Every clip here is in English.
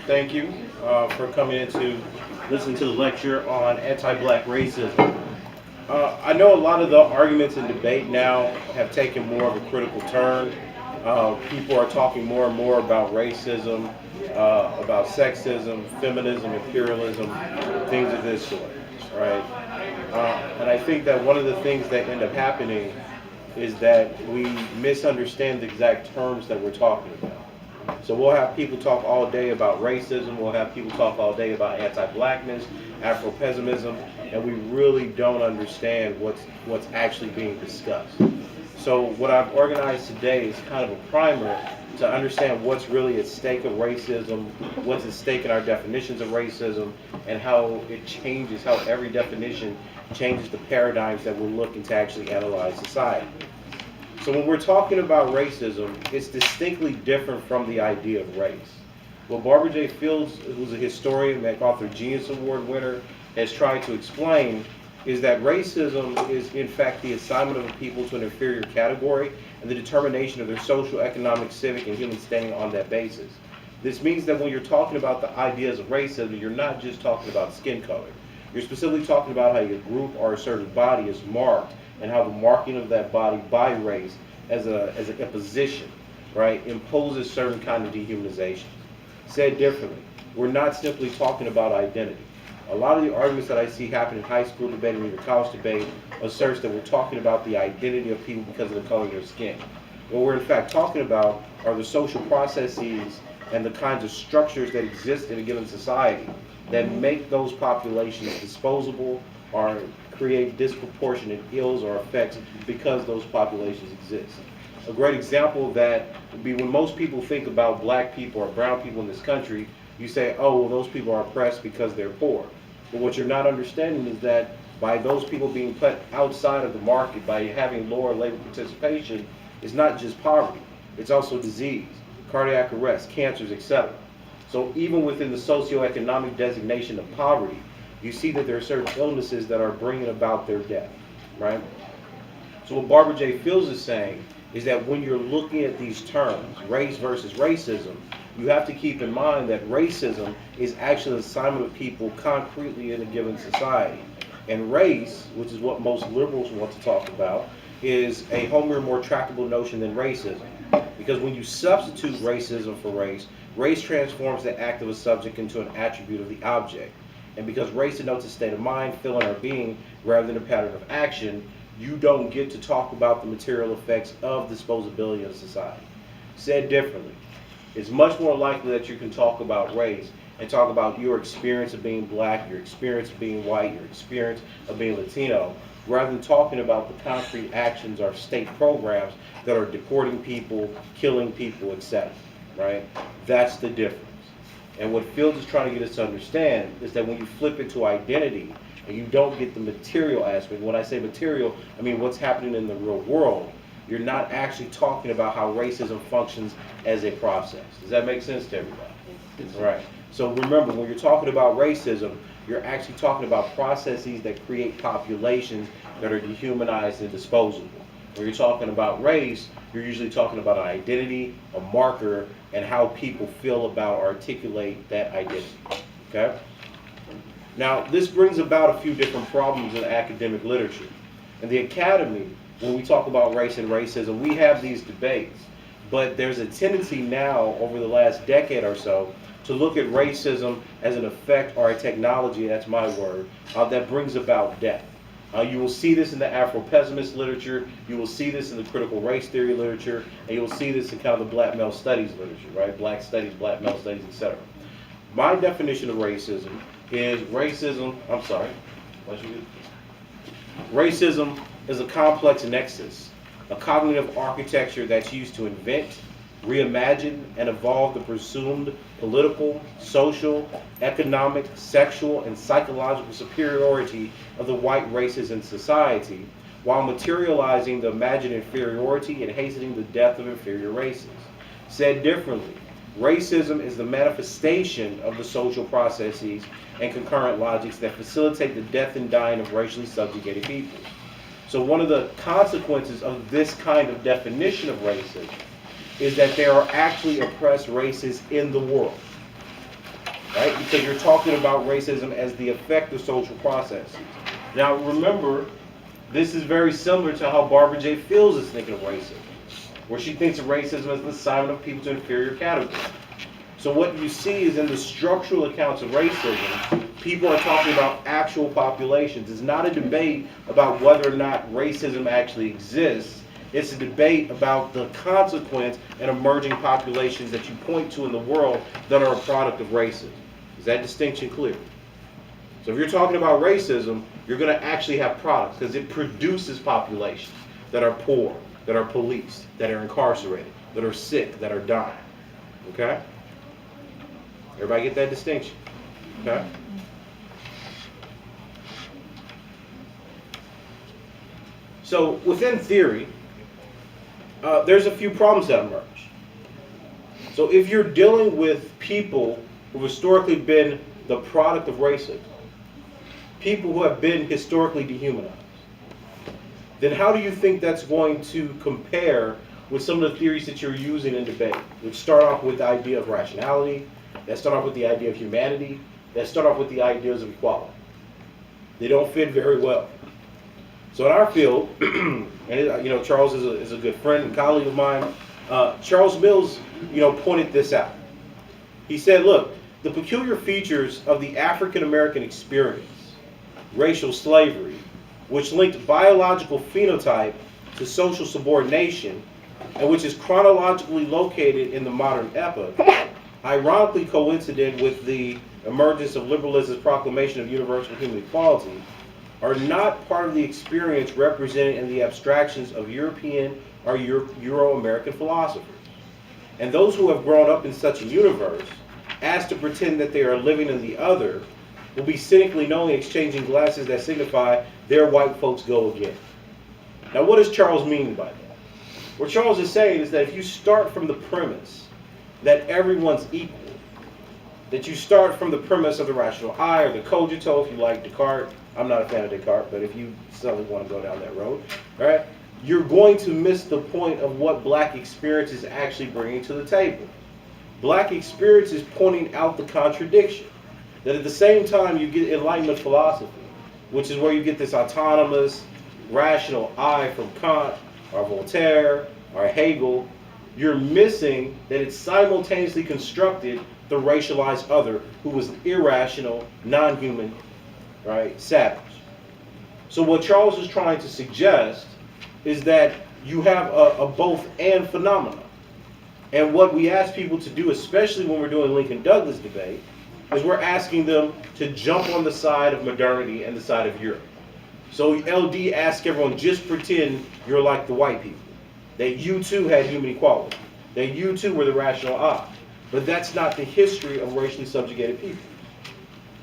Thank you for coming in to listen to the lecture on anti-black racism. I know a lot of the arguments and debate now have taken more of a critical turn. People are talking more and more about racism, about sexism, feminism, imperialism, things of this sort, right? And I think that one of the things that end up happening is that we misunderstand the exact terms that we're talking about. So we'll have people talk all day about racism, we'll have people talk all day about anti-blackness, Afro-pessimism, and we really don't understand what's actually being discussed. So what I've organized today is kind of a primer to understand what's really at stake of racism, what's at stake in our definitions of racism, and how it changes, how every definition changes the paradigms that we're looking to actually analyze society. So when we're talking about racism, it's distinctly different from the idea of race. What Barbara J. Fields, who's a historian, MacArthur Genius Award winner, has tried to explain is that racism is in fact the assignment of a people to an inferior category and the determination of their social, economic, civic, and human standing on that basis. This means that when you're talking about the ideas of racism, you're not just talking about skin color. You're specifically talking about how your group or a certain body is marked and how the marking of that body by race as an imposition, right, imposes certain kind of dehumanization. Said differently, we're not simply talking about identity. A lot of the arguments that I see happen in high school debate and even college debate asserts that we're talking about the identity of people because of the color of their skin. What we're in fact talking about are the social processes and the kinds of structures that exist in a given society that make those populations disposable or create disproportionate ills or effects because those populations exist. A great example of that would be when most people think about black people or brown people in this country, you say, oh, well, those people are oppressed because they're poor. But what you're not understanding is that by those people being put outside of the market, by having lower labor participation, it's not just poverty, it's also disease, cardiac arrest, cancers, etc. So even within the socioeconomic designation of poverty, you see that there are certain illnesses that are bringing about their death, right? So what Barbara J. Fields is saying is that when you're looking at these terms, race versus racism, you have to keep in mind that racism is actually an assignment of people concretely in a given society. And race, which is what most liberals want to talk about, is a homelier, more tractable notion than racism. Because when you substitute racism for race transforms the act of a subject into an attribute of the object. And because race denotes a state of mind, feeling, or being, rather than a pattern of action, you don't get to talk about the material effects of disposability of society. Said differently, it's much more likely that you can talk about race and talk about your experience of being black, your experience of being white, your experience of being Latino, rather than talking about the concrete actions or state programs that are deporting people, killing people, etc. Right? That's the difference. And what Fields is trying to get us to understand is that when you flip it to identity and you don't get the material aspect, when I say material, I mean what's happening in the real world, you're not actually talking about how racism functions as a process. Does that make sense to everybody? Yes. Right. So remember, when you're talking about racism, you're actually talking about processes that create populations that are dehumanized and disposable. When you're talking about race, you're usually talking about an identity, a marker, and how people feel about or articulate that identity. Okay? Now, this brings about a few different problems in academic literature. In the academy, when we talk about race and racism, we have these debates, but there's a tendency now, over the last decade or so, to look at racism as an effect or a technology, that's my word, that brings about death. You will see this in the Afro-pessimist literature, you will see this in the critical race theory literature, and you will see this in kind of the black male studies literature, right? Black studies, black male studies, etc. My definition of racism is racism is a complex nexus, a cognitive architecture that's used to invent, reimagine, and evolve the presumed political, social, economic, sexual, and psychological superiority of the white races in society, while materializing the imagined inferiority and hastening the death of inferior races. Said differently, racism is the manifestation of the social processes and concurrent logics that facilitate the death and dying of racially subjugated people. So one of the consequences of this kind of definition of racism is that there are actually oppressed races in the world. right? Because you're talking about racism as the effect of social processes. Now, remember, this is very similar to how Barbara J. Fields is thinking of racism, where she thinks of racism as the assignment of people to inferior categories. So what you see is in the structural accounts of racism, people are talking about actual populations. It's not a debate about whether or not racism actually exists. It's a debate about the consequence and emerging populations that you point to in the world that are a product of racism. Is that distinction clear? So if you're talking about racism, you're going to actually have products because it produces populations that are poor, that are policed, that are incarcerated, that are sick, that are dying. Okay? Everybody get that distinction? Okay? So within theory, there's a few problems that emerge. So if you're dealing with people who've historically been the product of racism, people who have been historically dehumanized, then how do you think that's going to compare with some of the theories that you're using in debate, which start off with the idea of rationality, that start off with the idea of humanity, that start off with the ideas of equality? They don't fit very well. So in our field, and Charles is a good friend and colleague of mine. Charles Mills, pointed this out. He said, look, the peculiar features of the African American experience, racial slavery, which linked biological phenotype to social subordination, and which is chronologically located in the modern epoch, ironically coincident with the emergence of liberalism's proclamation of universal human equality, are not part of the experience represented in the abstractions of European or Euro-American philosophers. And those who have grown up in such a universe, asked to pretend that they are living in the other, will be cynically knowing exchanging glasses that signify their white folks go again. Now what does Charles mean by that? What Charles is saying is that if you start from the premise that everyone's equal, that you start from the premise of the rational I or the cogito, if you like Descartes. I'm not a fan of Descartes, but if you suddenly want to go down that road, all right, you're going to miss the point of what black experience is actually bringing to the table. Black experience is pointing out the contradiction. That at the same time you get Enlightenment philosophy, which is where you get this autonomous, rational I from Kant, or Voltaire, or Hegel, you're missing that it simultaneously constructed the racialized other, who was an irrational, non-human, right, savage. So what Charles is trying to suggest is that you have a both and phenomenon. And what we ask people to do, especially when we're doing Lincoln-Douglas debate, is we're asking them to jump on the side of modernity and the side of Europe. So LD asks everyone, just pretend you're like the white people, that you too had human equality, that you too were the rational I. But that's not the history of racially subjugated people.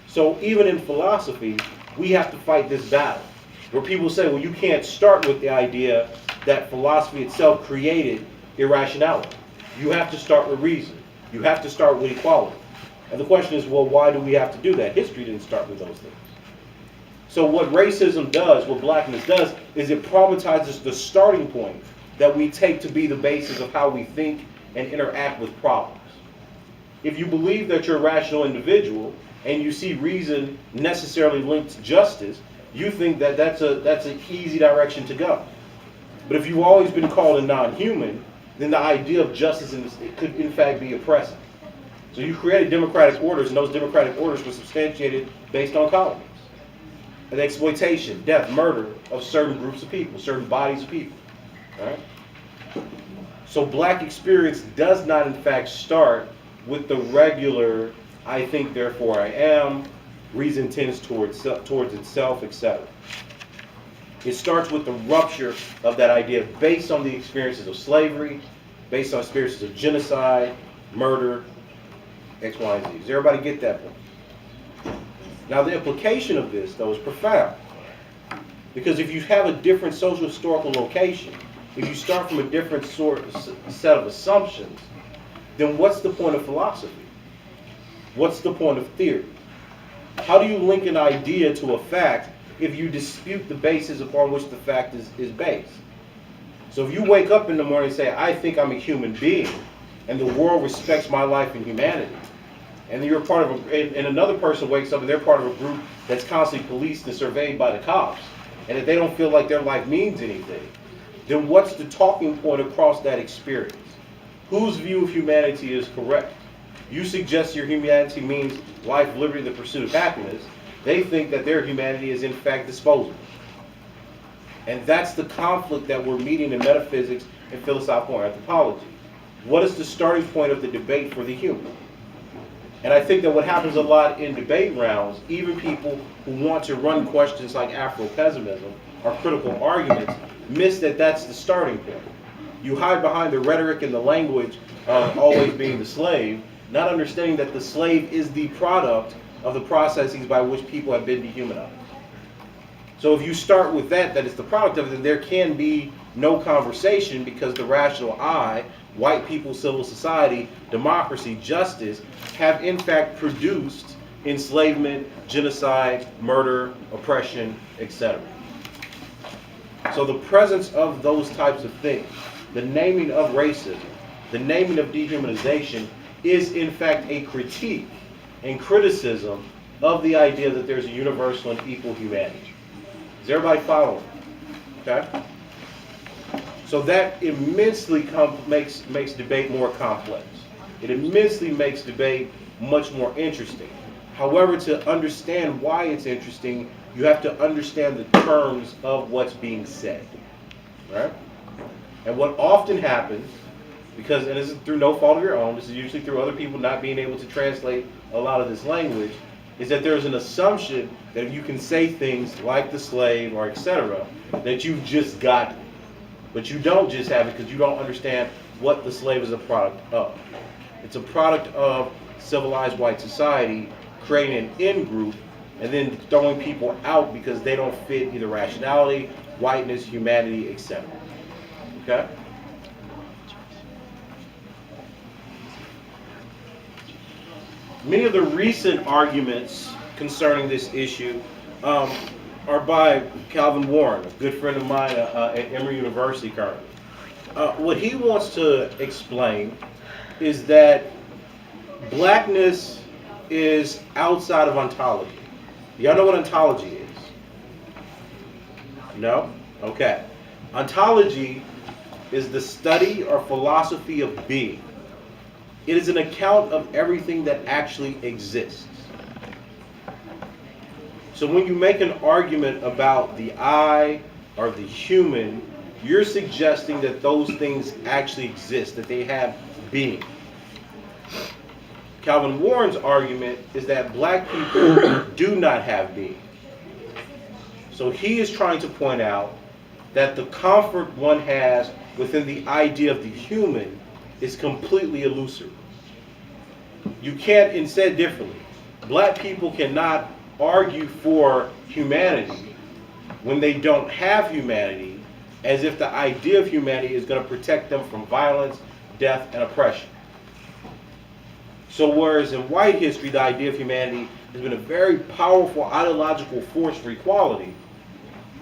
So even in philosophy, we have to fight this battle, where people say, well, you can't start with the idea that philosophy itself created irrationality. You have to start with reason. You have to start with equality. And the question is, well, why do we have to do that? History didn't start with those things. So what racism does, what blackness does, is it problematizes the starting point that we take to be the basis of how we think and interact with problems. If you believe that you're a rational individual and you see reason necessarily linked to justice, you think that that's an easy direction to go. But if you've always been called a non-human, then the idea of justice it could in fact be oppressive. So you created democratic orders, and those democratic orders were substantiated based on colonies. And exploitation, death, murder of certain groups of people, certain bodies of people. All right? So black experience does not in fact start with the regular, I think therefore I am, reason tends towards itself, etc. It starts with the rupture of that idea based on the experiences of slavery, based on experiences of genocide, murder, X, Y, and Z. Does everybody get that point? Now the implication of this, though, is profound. Because if you have a different social historical location, if you start from a different set of assumptions, then what's the point of philosophy? What's the point of theory? How do you link an idea to a fact if you dispute the basis upon which the fact is based? So if you wake up in the morning and say, I think I'm a human being, and the world respects my life and humanity, and you're part of and another person wakes up and they're part of a group that's constantly policed and surveyed by the cops, and if they don't feel like their life means anything, then what's the talking point across that experience? Whose view of humanity is correct? You suggest your humanity means life, liberty, the pursuit of happiness. They think that their humanity is in fact disposable. And that's the conflict that we're meeting in metaphysics and philosophical anthropology. What is the starting point of the debate for the human? And I think that what happens a lot in debate rounds, even people who want to run questions like Afro-pessimism or critical arguments, miss that that's the starting point. You hide behind the rhetoric and the language of always being the slave, not understanding that the slave is the product of the processes by which people have been dehumanized. So if you start with that it's the product of it, then there can be no conversation, because the rational I, white people, civil society, democracy, justice, have in fact produced enslavement, genocide, murder, oppression, etc. So the presence of those types of things, the naming of racism, the naming of dehumanization, is in fact a critique and criticism of the idea that there's a universal and equal humanity. Is everybody following? Okay? So that immensely makes debate more complex. It immensely makes debate much more interesting. However, to understand why it's interesting, you have to understand the terms of what's being said. Right? And what often happens, because, and this is through no fault of your own, this is usually through other people not being able to translate a lot of this language, is that there's an assumption that if you can say things like the slave or etc., that you've just got it. But you don't just have it, because you don't understand what the slave is a product of. It's a product of civilized white society creating an in-group and then throwing people out because they don't fit either rationality, whiteness, humanity, etc. Okay? Many of the recent arguments concerning this issue are by Calvin Warren, a good friend of mine at Emory University currently. What he wants to explain is that blackness is outside of ontology. Y'all know what ontology is? No? Okay. Ontology is the study or philosophy of being. It is an account of everything that actually exists. So when you make an argument about the I or the human, you're suggesting that those things actually exist, that they have being. Calvin Warren's argument is that black people do not have being. So he is trying to point out that the comfort one has within the idea of the human is completely illusory. You can't, and said differently, black people cannot argue for humanity when they don't have humanity, as if the idea of humanity is going to protect them from violence, death, and oppression. So whereas in white history the idea of humanity has been a very powerful ideological force for equality,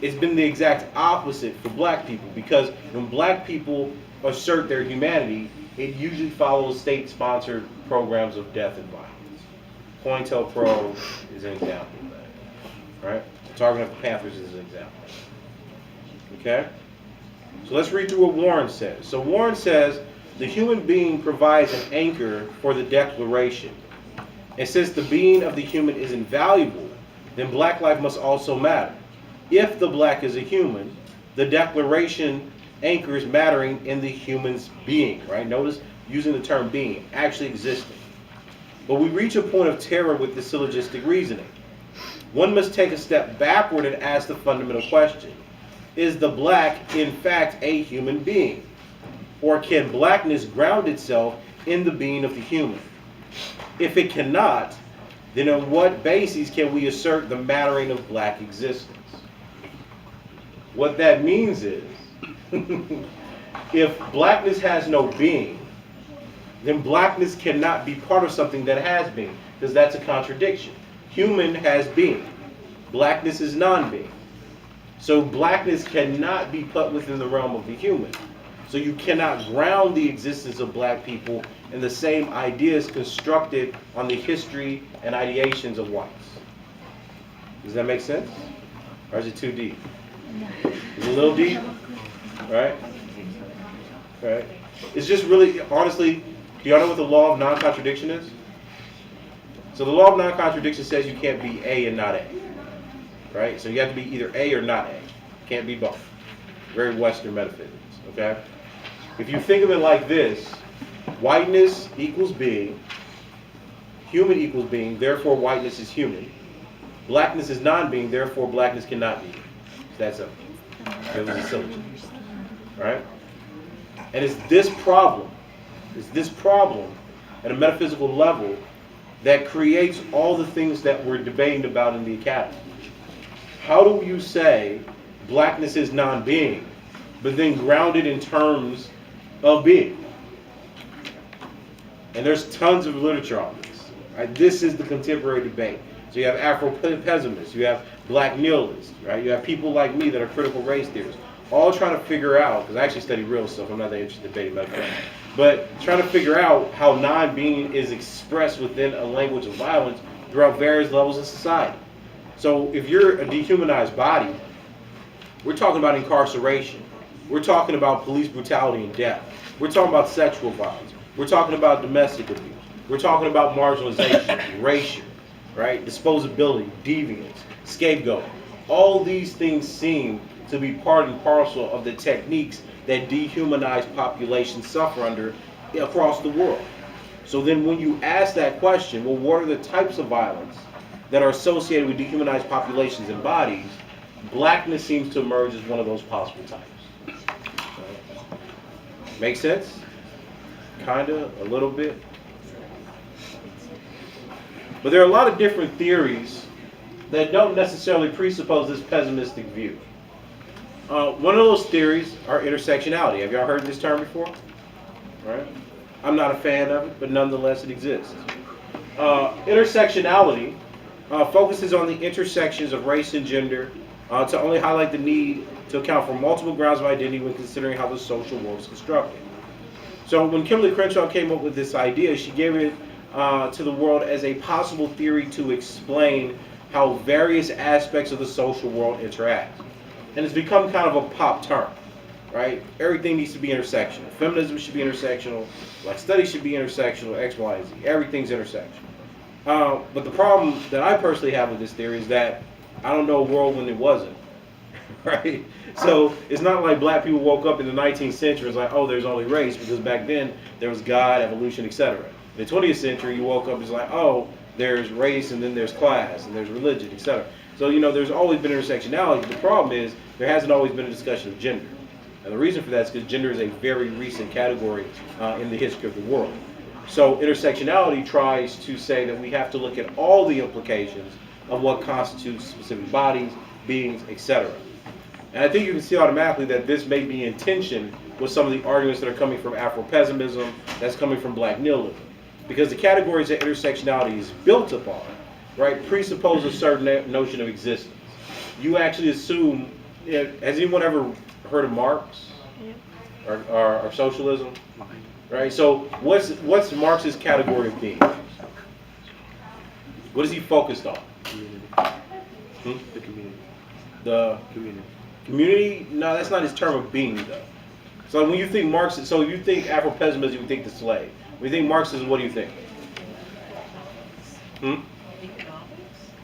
it's been the exact opposite for black people, because when black people assert their humanity, it usually follows state-sponsored programs of death and violence. COINTELPRO is an example of that, right? Targeting of Panthers is an example. Okay? So let's read through what Warren says. So Warren says, the human being provides an anchor for the declaration. And since the being of the human is invaluable, then black life must also matter. If the black is a human, the declaration anchors mattering in the human's being, right? Notice using the term being, actually existing. But we reach a point of terror with the syllogistic reasoning. One must take a step backward and ask the fundamental question. Is the black, in fact, a human being? Or can blackness ground itself in the being of the human? If it cannot, then on what basis can we assert the mattering of black existence? What that means is, if blackness has no being, then blackness cannot be part of something that has being, because that's a contradiction. Human has being. Blackness is non-being. So blackness cannot be put within the realm of the human. So you cannot ground the existence of black people in the same ideas constructed on the history and ideations of whites. Does that make sense? Or is it too deep? Is it a little deep? Right? Right? It's just really, honestly, do y'all know what the law of non-contradiction is? So the law of non-contradiction says you can't be A and not A. Right? So you have to be either A or not A. Can't be both. Very Western metaphysics. Okay? If you think of it like this, whiteness equals being, human equals being, therefore whiteness is human. Blackness is non-being, therefore blackness cannot be. That's it. It was a syllogism. Right? And it's this problem at a metaphysical level that creates all the things that we're debating about in the academy. How do you say blackness is non-being, but then ground it in terms of being? And there's tons of literature on this. Right? This is the contemporary debate. So you have Afro-pessimists, you have black nihilists, right? You have people like me that are critical race theorists, all trying to figure out, because I actually study real stuff, I'm not that interested in debating metaphysics, but trying to figure out how non-being is expressed within a language of violence throughout various levels of society. So if you're a dehumanized body, we're talking about incarceration. We're talking about police brutality and death. We're talking about sexual violence. We're talking about domestic abuse. We're talking about marginalization, erasure, right? Disposability, deviance, scapegoating. All these things seem to be part and parcel of the techniques that dehumanized populations suffer under across the world. So then when you ask that question, well, what are the types of violence that are associated with dehumanized populations and bodies? Blackness seems to emerge as one of those possible types. Make sense? Kinda, a little bit. But there are a lot of different theories that don't necessarily presuppose this pessimistic view. One of those theories are intersectionality. Have y'all heard this term before? Right? I'm not a fan of it, but nonetheless it exists. Intersectionality focuses on the intersections of race and gender to only highlight the need to account for multiple grounds of identity when considering how the social world is constructed. So when Kimberly Crenshaw came up with this idea, she gave it to the world as a possible theory to explain how various aspects of the social world interact. And it's become kind of a pop term, right? Everything needs to be intersectional. Feminism should be intersectional. Black studies should be intersectional. X, Y, and Z. Everything's intersectional. But the problem that I personally have with this theory is that I don't know a world when it wasn't, right? So it's not like black people woke up in the 19th century and was like, oh, there's only race, because back then there was God, evolution, etc. In the 20th century, you woke up and it's like, oh, there's race, and then there's class, and there's religion, etc. So, there's always been intersectionality. The problem is there hasn't always been a discussion of gender. And the reason for that is because gender is a very recent category in the history of the world. So intersectionality tries to say that we have to look at all the implications of what constitutes specific bodies, beings, etc. And I think you can see automatically that this may be in tension with some of the arguments that are coming from Afro-pessimism, that's coming from black nihilism. Because the categories that intersectionality is built upon, right, presuppose a certain notion of existence. You actually assume, has anyone ever heard of Marx? Yeah. Or socialism? Right, so what's Marx's category of being? What is he focused on? Community. The community. The community? No, that's not his term of being, though. So when you think Marx, so if you think Afro-pessimism, you think the slave. When you think Marxism, what do you think?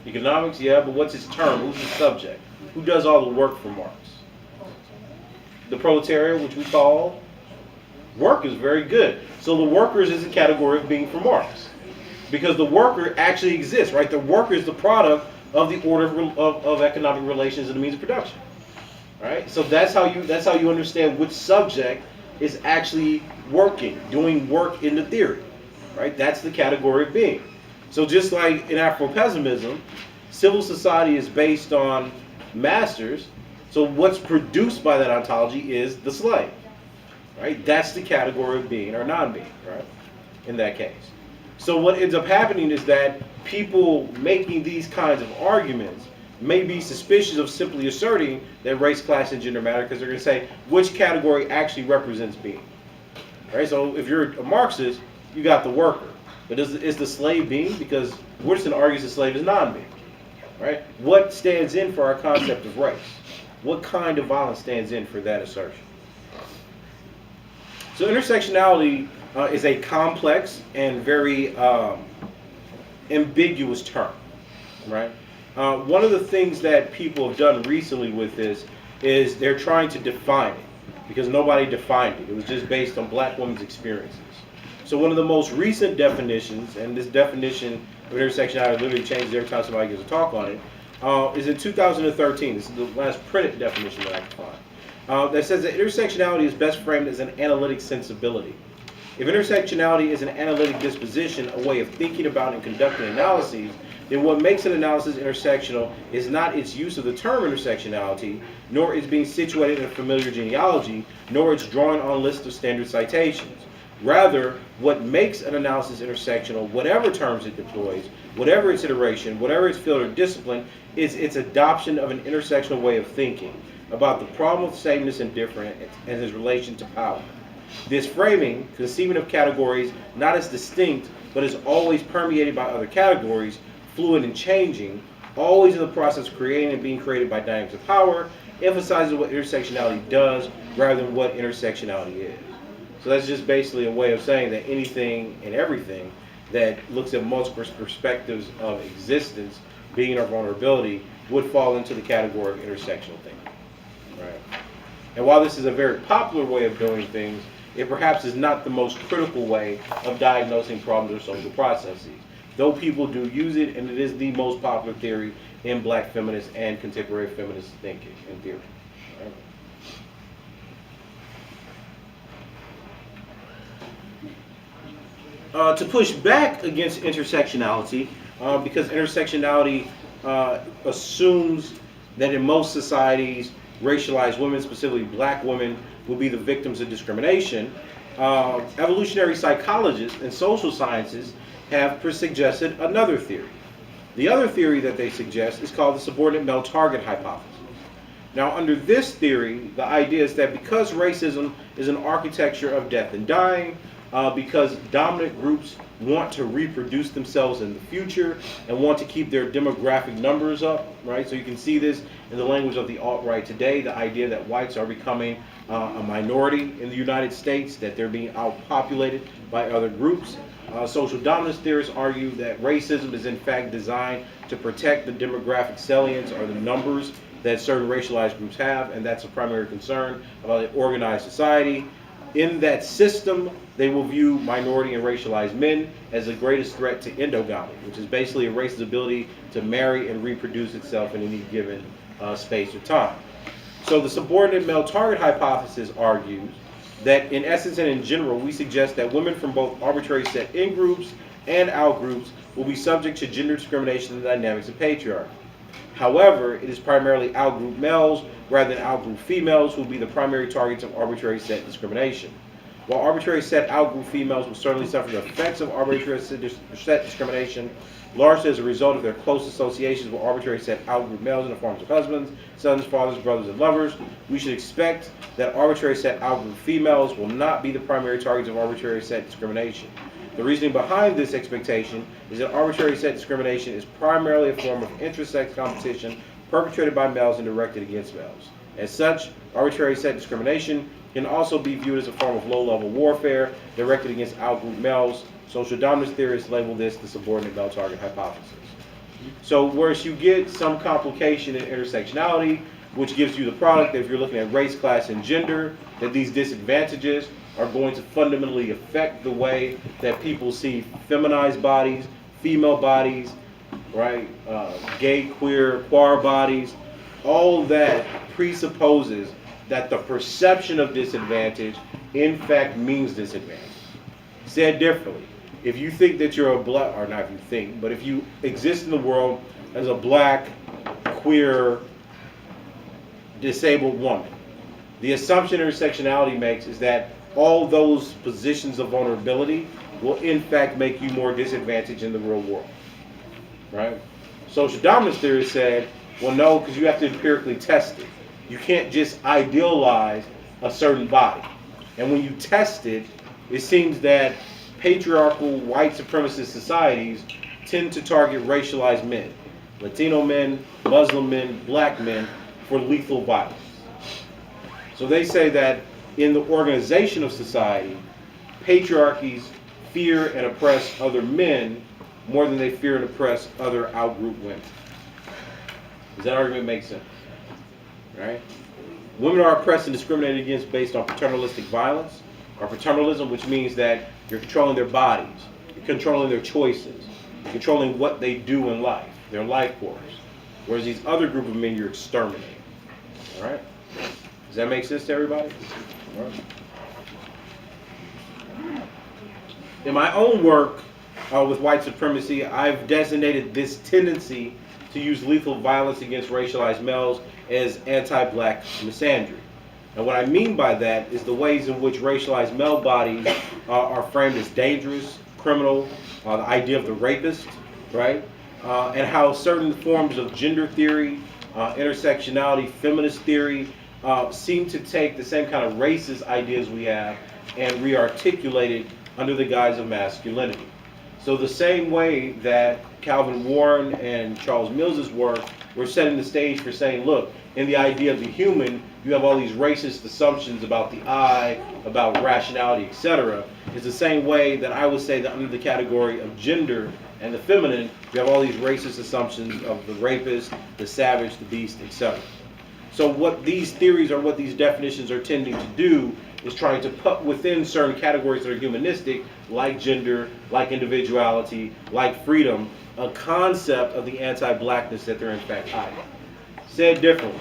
Economics, yeah, but what's his term? Who's the subject? Who does all the work for Marx? The proletariat, which we call workers. Very good. So the workers is a category of being for Marx, because the worker actually exists, right? The worker is the product of the order of economic relations and the means of production, right? So that's how you understand which subject is actually working, doing work in the theory, right? That's the category of being. So just like in Afro-pessimism, civil society is based on masters. So what's produced by that ontology is the slave, right? That's the category of being or non-being, right? In that case. So what ends up happening is that people making these kinds of arguments may be suspicious of simply asserting that race, class, and gender matter, because they're going to say which category actually represents being. Right? So if you're a Marxist, you got the worker. But is the slave being? Because Woodson argues the slave is non-being. Right? What stands in for our concept of race? What kind of violence stands in for that assertion? So intersectionality is a complex and very ambiguous term, right? One of the things that people have done recently with this is they're trying to define it, because nobody defined it. It was just based on black women's experiences. So one of the most recent definitions, and this definition of intersectionality literally changes every time somebody gives a talk on it, is in 2013. This is the last printed definition that I can find. That says that intersectionality is best framed as an analytic sensibility. If intersectionality is an analytic disposition, a way of thinking about and conducting analyses, then what makes an analysis intersectional is not its use of the term intersectionality, nor its being situated in a familiar genealogy, nor its drawing on a list of standard citations. Rather, what makes an analysis intersectional, whatever terms it deploys, whatever its iteration, whatever its field or discipline, is its adoption of an intersectional way of thinking about the problem of sameness and difference and its relation to power. This framing, conceiving of categories not as distinct, but as always permeated by other categories, fluid and changing, always in the process of creating and being created by dynamics of power, emphasizes what intersectionality does rather than what intersectionality is. So that's just basically a way of saying that anything and everything that looks at multiple perspectives of existence, being or vulnerability, would fall into the category of intersectional thinking. Right? And while this is a very popular way of doing things, it perhaps is not the most critical way of diagnosing problems or social processes. Though people do use it, and it is the most popular theory in black feminist and contemporary feminist thinking and theory. Right? To push back against intersectionality, because intersectionality assumes that in most societies, racialized women, specifically black women, will be the victims of discrimination. Evolutionary psychologists and social sciences have suggested another theory. The other theory that they suggest is called the subordinate male target hypothesis. Now, under this theory, the idea is that because racism is an architecture of death and dying, because dominant groups want to reproduce themselves in the future and want to keep their demographic numbers up, right? So you can see this in the language of the alt-right today, the idea that whites are becoming a minority in the United States, that they're being outpopulated by other groups. Social dominance theorists argue that racism is in fact designed to protect the demographic salience or the numbers that certain racialized groups have, and that's a primary concern about an organized society. In that system, they will view minority and racialized men as the greatest threat to endogamy, which is basically a race's ability to marry and reproduce itself in any given space or time. So the subordinate male target hypothesis argues that in essence and in general, we suggest that women from both arbitrary set in-groups and out-groups will be subject to gender discrimination and the dynamics of patriarchy. However, it is primarily out-group males rather than out-group females who will be the primary targets of arbitrary set discrimination. While arbitrary set out-group females will certainly suffer the effects of arbitrary set discrimination, largely as a result of their close associations with arbitrary set out-group males in the forms of husbands, sons, fathers, brothers, and lovers, we should expect that arbitrary set out-group females will not be the primary targets of arbitrary set discrimination. The reasoning behind this expectation is that arbitrary set discrimination is primarily a form of intersex competition perpetrated by males and directed against males. As such, arbitrary set discrimination can also be viewed as a form of low-level warfare directed against out-group males. Social dominance theorists label this the subordinate male target hypothesis. So whereas you get some complication in intersectionality, which gives you the product that if you're looking at race, class, and gender, that these disadvantages are going to fundamentally affect the way that people see feminized bodies, female bodies, right, gay, queer, queer bodies. All that presupposes that the perception of disadvantage in fact means disadvantage. Said differently, if you think that you're a black, or not if you think, but if you exist in the world as a black, queer, disabled woman, the assumption intersectionality makes is that all those positions of vulnerability will in fact make you more disadvantaged in the real world, right? Social dominance theory said Well, no, because you have to empirically test it. You can't just idealize a certain body. And when you test it, it seems that patriarchal white supremacist societies tend to target racialized men, Latino men, Muslim men, black men, for lethal violence. So they say that in the organization of society, patriarchies fear and oppress other men more than they fear and oppress other outgroup women. Does that argument make sense? Right? Women are oppressed and discriminated against based on paternalistic violence, or paternalism, which means that you're controlling their bodies, you're controlling their choices, you're controlling what they do in life, their life course. Whereas these other group of men, you're exterminating. All right? Does that make sense to everybody? All right. In my own work with white supremacy, I've designated this tendency to use lethal violence against racialized males as anti-black misandry. And what I mean by that is the ways in which racialized male bodies are framed as dangerous, criminal, the idea of the rapist, right? And how certain forms of gender theory, intersectionality, feminist theory seem to take the same kind of racist ideas we have and re-articulate it under the guise of masculinity. So the same way that Calvin Warren and Charles Mills's work were setting the stage for saying, look, in the idea of the human, you have all these racist assumptions about the I, about rationality, etc. It's the same way that I would say that under the category of gender and the feminine, you have all these racist assumptions of the rapist, the savage, the beast, etc. So what these theories or what these definitions are tending to do is trying to put within certain categories that are humanistic, like gender, like individuality, like freedom, a concept of the anti-blackness that they're in fact hiding. Said differently,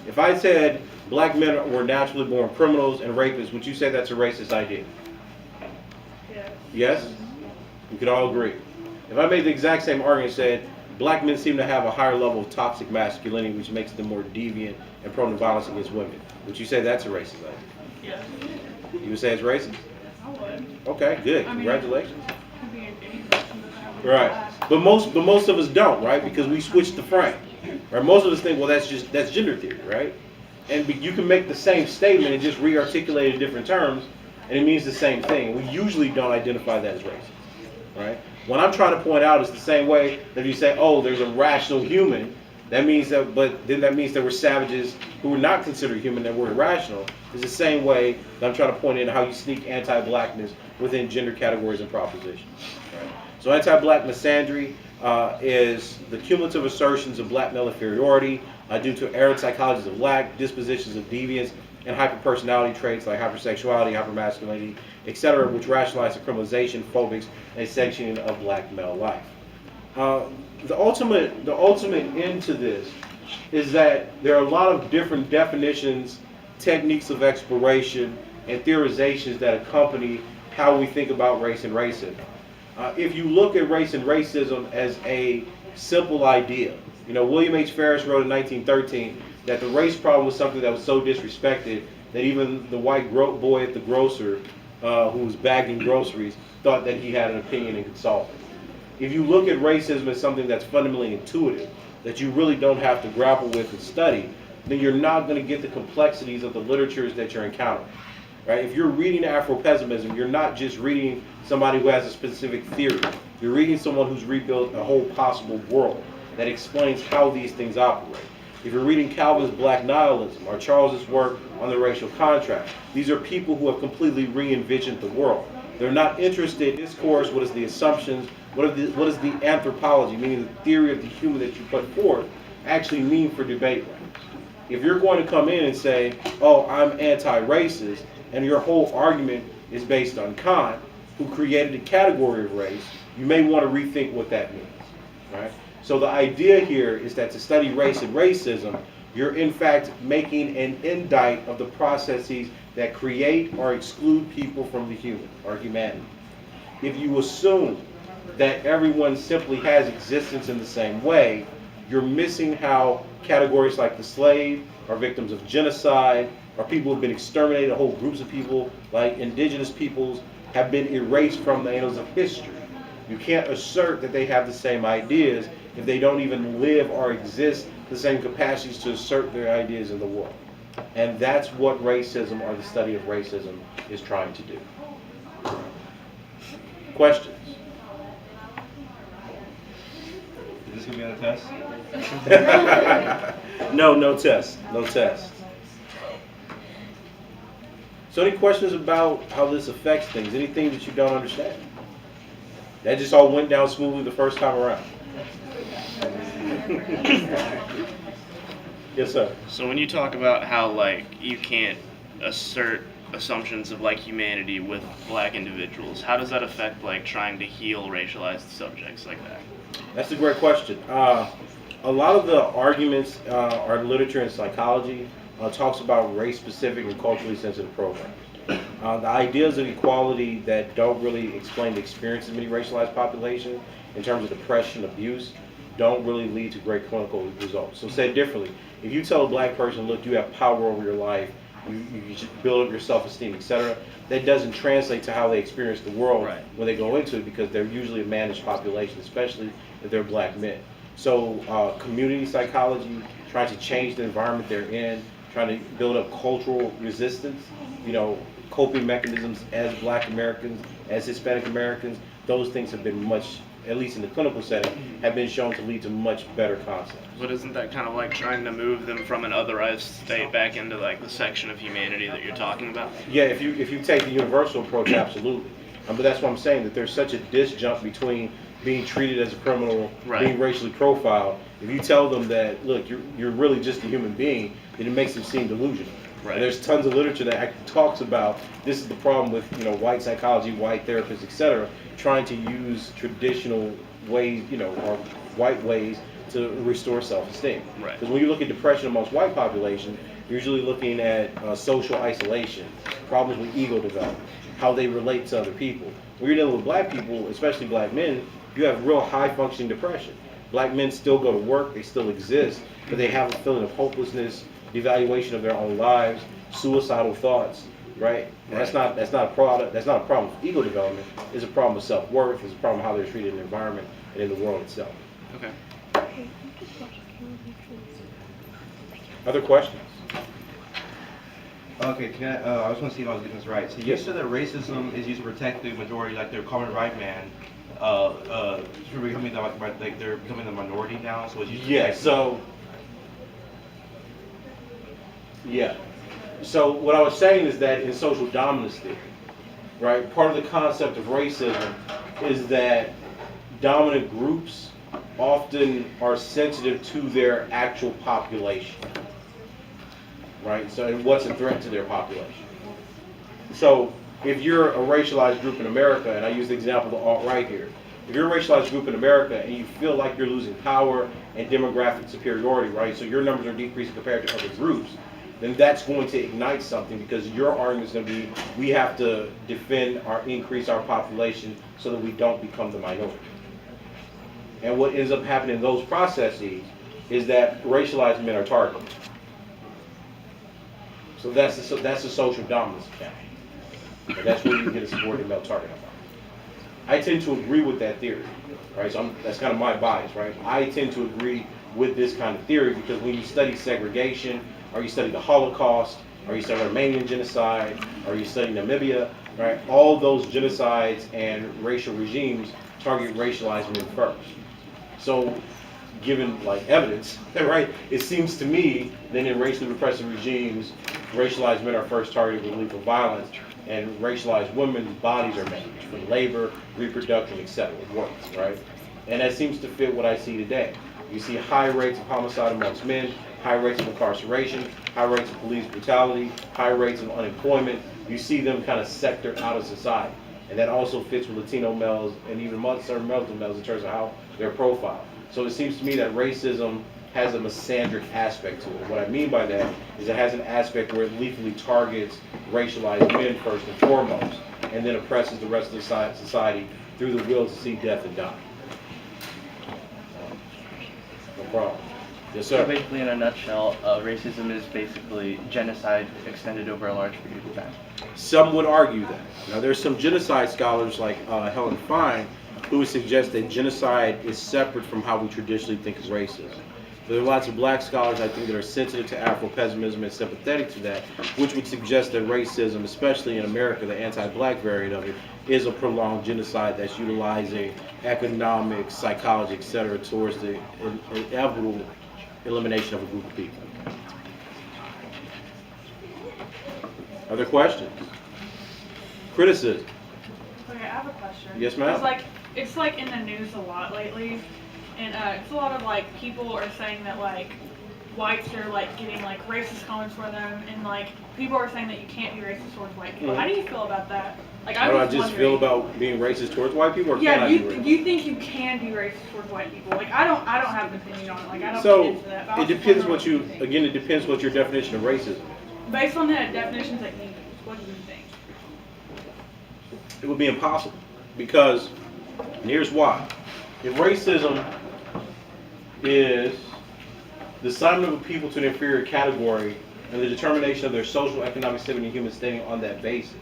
if I said black men were naturally born criminals and rapists, would you say that's a racist idea? Yes. Yes? We could all agree. If I made the exact same argument and said black men seem to have a higher level of toxic masculinity, which makes them more deviant and prone to violence against women, would you say that's a racist idea? Yes. You would say it's racist? I would. Okay, good. I mean, Congratulations. It could be any person that have a Right. class. But most of us don't, right? Because we switch the frame. Right? Most of us think, well, that's gender theory, right? And you can make the same statement and just re-articulate it in different terms, and it means the same thing. We usually don't identify that as racist, right? What I'm trying to point out is the same way that you say, oh, there's a rational human. That means that, but then that means there were savages who were not considered human that were irrational. It's the same way that I'm trying to point in how you sneak anti-blackness within gender categories and propositions. Right? So anti-black misandry is the cumulative assertions of black male inferiority due to errant psychologies of lack, dispositions of deviance, and hyperpersonality traits like hypersexuality, hypermasculinity, etc., which rationalize the criminalization, phobics, and sanctioning of black male life. The ultimate end to this is that there are a lot of different definitions, techniques of exploration, and theorizations that accompany how we think about race and racism. If you look at race and racism as a simple idea, you know, William H. Ferris wrote in 1913 that the race problem was something that was so disrespected that even the white boy at the grocer who was bagging groceries thought that he had an opinion and could solve it. If you look at racism as something that's fundamentally intuitive, that you really don't have to grapple with and study, then you're not going to get the complexities of the literatures that you're encountering. Right? If you're reading Afro-pessimism, you're not just reading somebody who has a specific theory. You're reading someone who's rebuilt a whole possible world that explains how these things operate. If you're reading Calvin's Black Nihilism or Charles's work on the racial contract, these are people who have completely re-envisioned the world. They're not interested in discourse, what is the assumptions, what is the anthropology, meaning the theory of the human that you put forth, actually mean for debate rounds. If you're going to come in and say, oh, I'm anti-racist, and your whole argument is based on Kant, who created a category of race, you may want to rethink what that means, right? So the idea here is that to study race and racism, you're in fact making an indictment of the processes that create or exclude people from the human or humanity. If you assume that everyone simply has existence in the same way, you're missing how categories like the slave are victims of genocide, or people who have been exterminated, whole groups of people like indigenous peoples have been erased from the annals of history. You can't assert that they have the same ideas if they don't even live or exist the same capacities to assert their ideas in the world. And that's what racism, or the study of racism, is trying to do. Questions? Is this gonna be on a test? No, no test. No test. So any questions about how this affects things? Anything that you don't understand? That just all went down smoothly the first time around. Yes, sir. So when you talk about how like you can't assert assumptions of like humanity with black individuals, how does that affect like trying to heal racialized subjects like that? That's a great question. A lot of the arguments or literature in psychology talks about race-specific and culturally sensitive programs. The ideas of equality that don't really explain the experience of many racialized populations in terms of depression, abuse, don't really lead to great clinical results. So said differently, if you tell a black person, look, you have power over your life, you should build up your self-esteem, etc., that doesn't translate to how they experience the world when they go into it, because they're usually a managed population, especially if they're black men. So community psychology, trying to change the environment they're in, trying to build up cultural resistance, coping mechanisms as black Americans, as Hispanic Americans, those things have been much, at least in the clinical setting, have been shown to lead to much better concepts. But isn't that kind of like trying to move them from an otherized state back into like the section of humanity that you're talking about? Yeah, if you take the universal approach, absolutely. But that's what I'm saying, that there's such a disjunct between being treated as a criminal, being racially profiled. If you tell them that, look, you're really just a human being, then it makes them seem delusional. And there's tons of literature that actually talks about this is the problem with white psychology, white therapists, etc., trying to use traditional ways, or white ways to restore self-esteem. Because when you look at depression amongst white population, you're usually looking at social isolation, problems with ego development, how they relate to other people. When you're dealing with black people, especially black men, you have real high-functioning depression. Black men still go to work, they still exist, but they have a feeling of hopelessness, devaluation of their own lives, suicidal thoughts, right? That's not a product. That's not a problem with ego development. It's a problem with self-worth. It's a problem with how they're treated in the environment and in the world itself. Okay. Other questions? Okay, I just want to see if I was getting this right. So you said that racism is used to protect the majority, like the common right man, for becoming they're becoming the minority now. So it's used to So what I was saying is that in social dominance theory, right, part of the concept of racism is that dominant groups often are sensitive to their actual population, right? So, and what's a threat to their population? So, if you're a racialized group in America, and I use the example of the alt-right here, if you're a racialized group in America and you feel like you're losing power and demographic superiority, right? So your numbers are decreasing compared to other groups, then that's going to ignite something, because your argument is going to be, we have to defend or increase our population so that we don't become the minority. And what ends up happening in those processes is that racialized men are targeted. So that's the social dominance account. And that's where you get a subordinate male target. I tend to agree with that theory, right? So that's kind of my bias, right? I tend to agree with this kind of theory because when you study segregation, or you study the Holocaust, or you study Armenian genocide, or you study Namibia, right? All those genocides and racial regimes target racialized men first. So, given like evidence, right? It seems to me that in racially repressive regimes, racialized men are first targeted with lethal violence, and racialized women's bodies are managed for labor, reproduction, etc. It works, right? And that seems to fit what I see today. You see high rates of homicide amongst men, high rates of incarceration, high rates of police brutality, high rates of unemployment. You see them kind of sectored out of society. And that also fits with Latino males and even certain Muslim males in terms of how they're profiled. So it seems to me that racism has a misandric aspect to it. What I mean by that is it has an aspect where it lethally targets racialized men first and foremost, and then oppresses the rest of the society through the will to see death and die. No problem. Yes, sir. So basically, in a nutshell, racism is basically genocide extended over a large period of time. Some would argue that. Now, there's some genocide scholars like Helen Fine who would suggest that genocide is separate from how we traditionally think of racism. There are lots of black scholars, I think, that are sensitive to Afro-pessimism and sympathetic to that, which would suggest that racism, especially in America, the anti-black variant of it, is a prolonged genocide that's utilizing economics, psychology, etc., towards the inevitable elimination of a group of people. Other questions? Criticism? Okay, I have a question. Yes, ma'am. It's like in the news a lot lately, and it's a lot of like people are saying that like whites are like getting like racist comments for them, and like people are saying that you can't be racist towards white people. How do you feel about that? Like How do I just feel about being racist towards white people, or can I be racist? You think you can be racist towards white people? Like I don't have an opinion on it. Like I don't So get into that. But I it was just depends wondering what think. again. It depends what your definition of racism is. Based on the definitions that you use, what do you think? It would be impossible because, and here's why. If racism is the assignment of a people to an inferior category and the determination of their social, economic, civic, and human standing on that basis,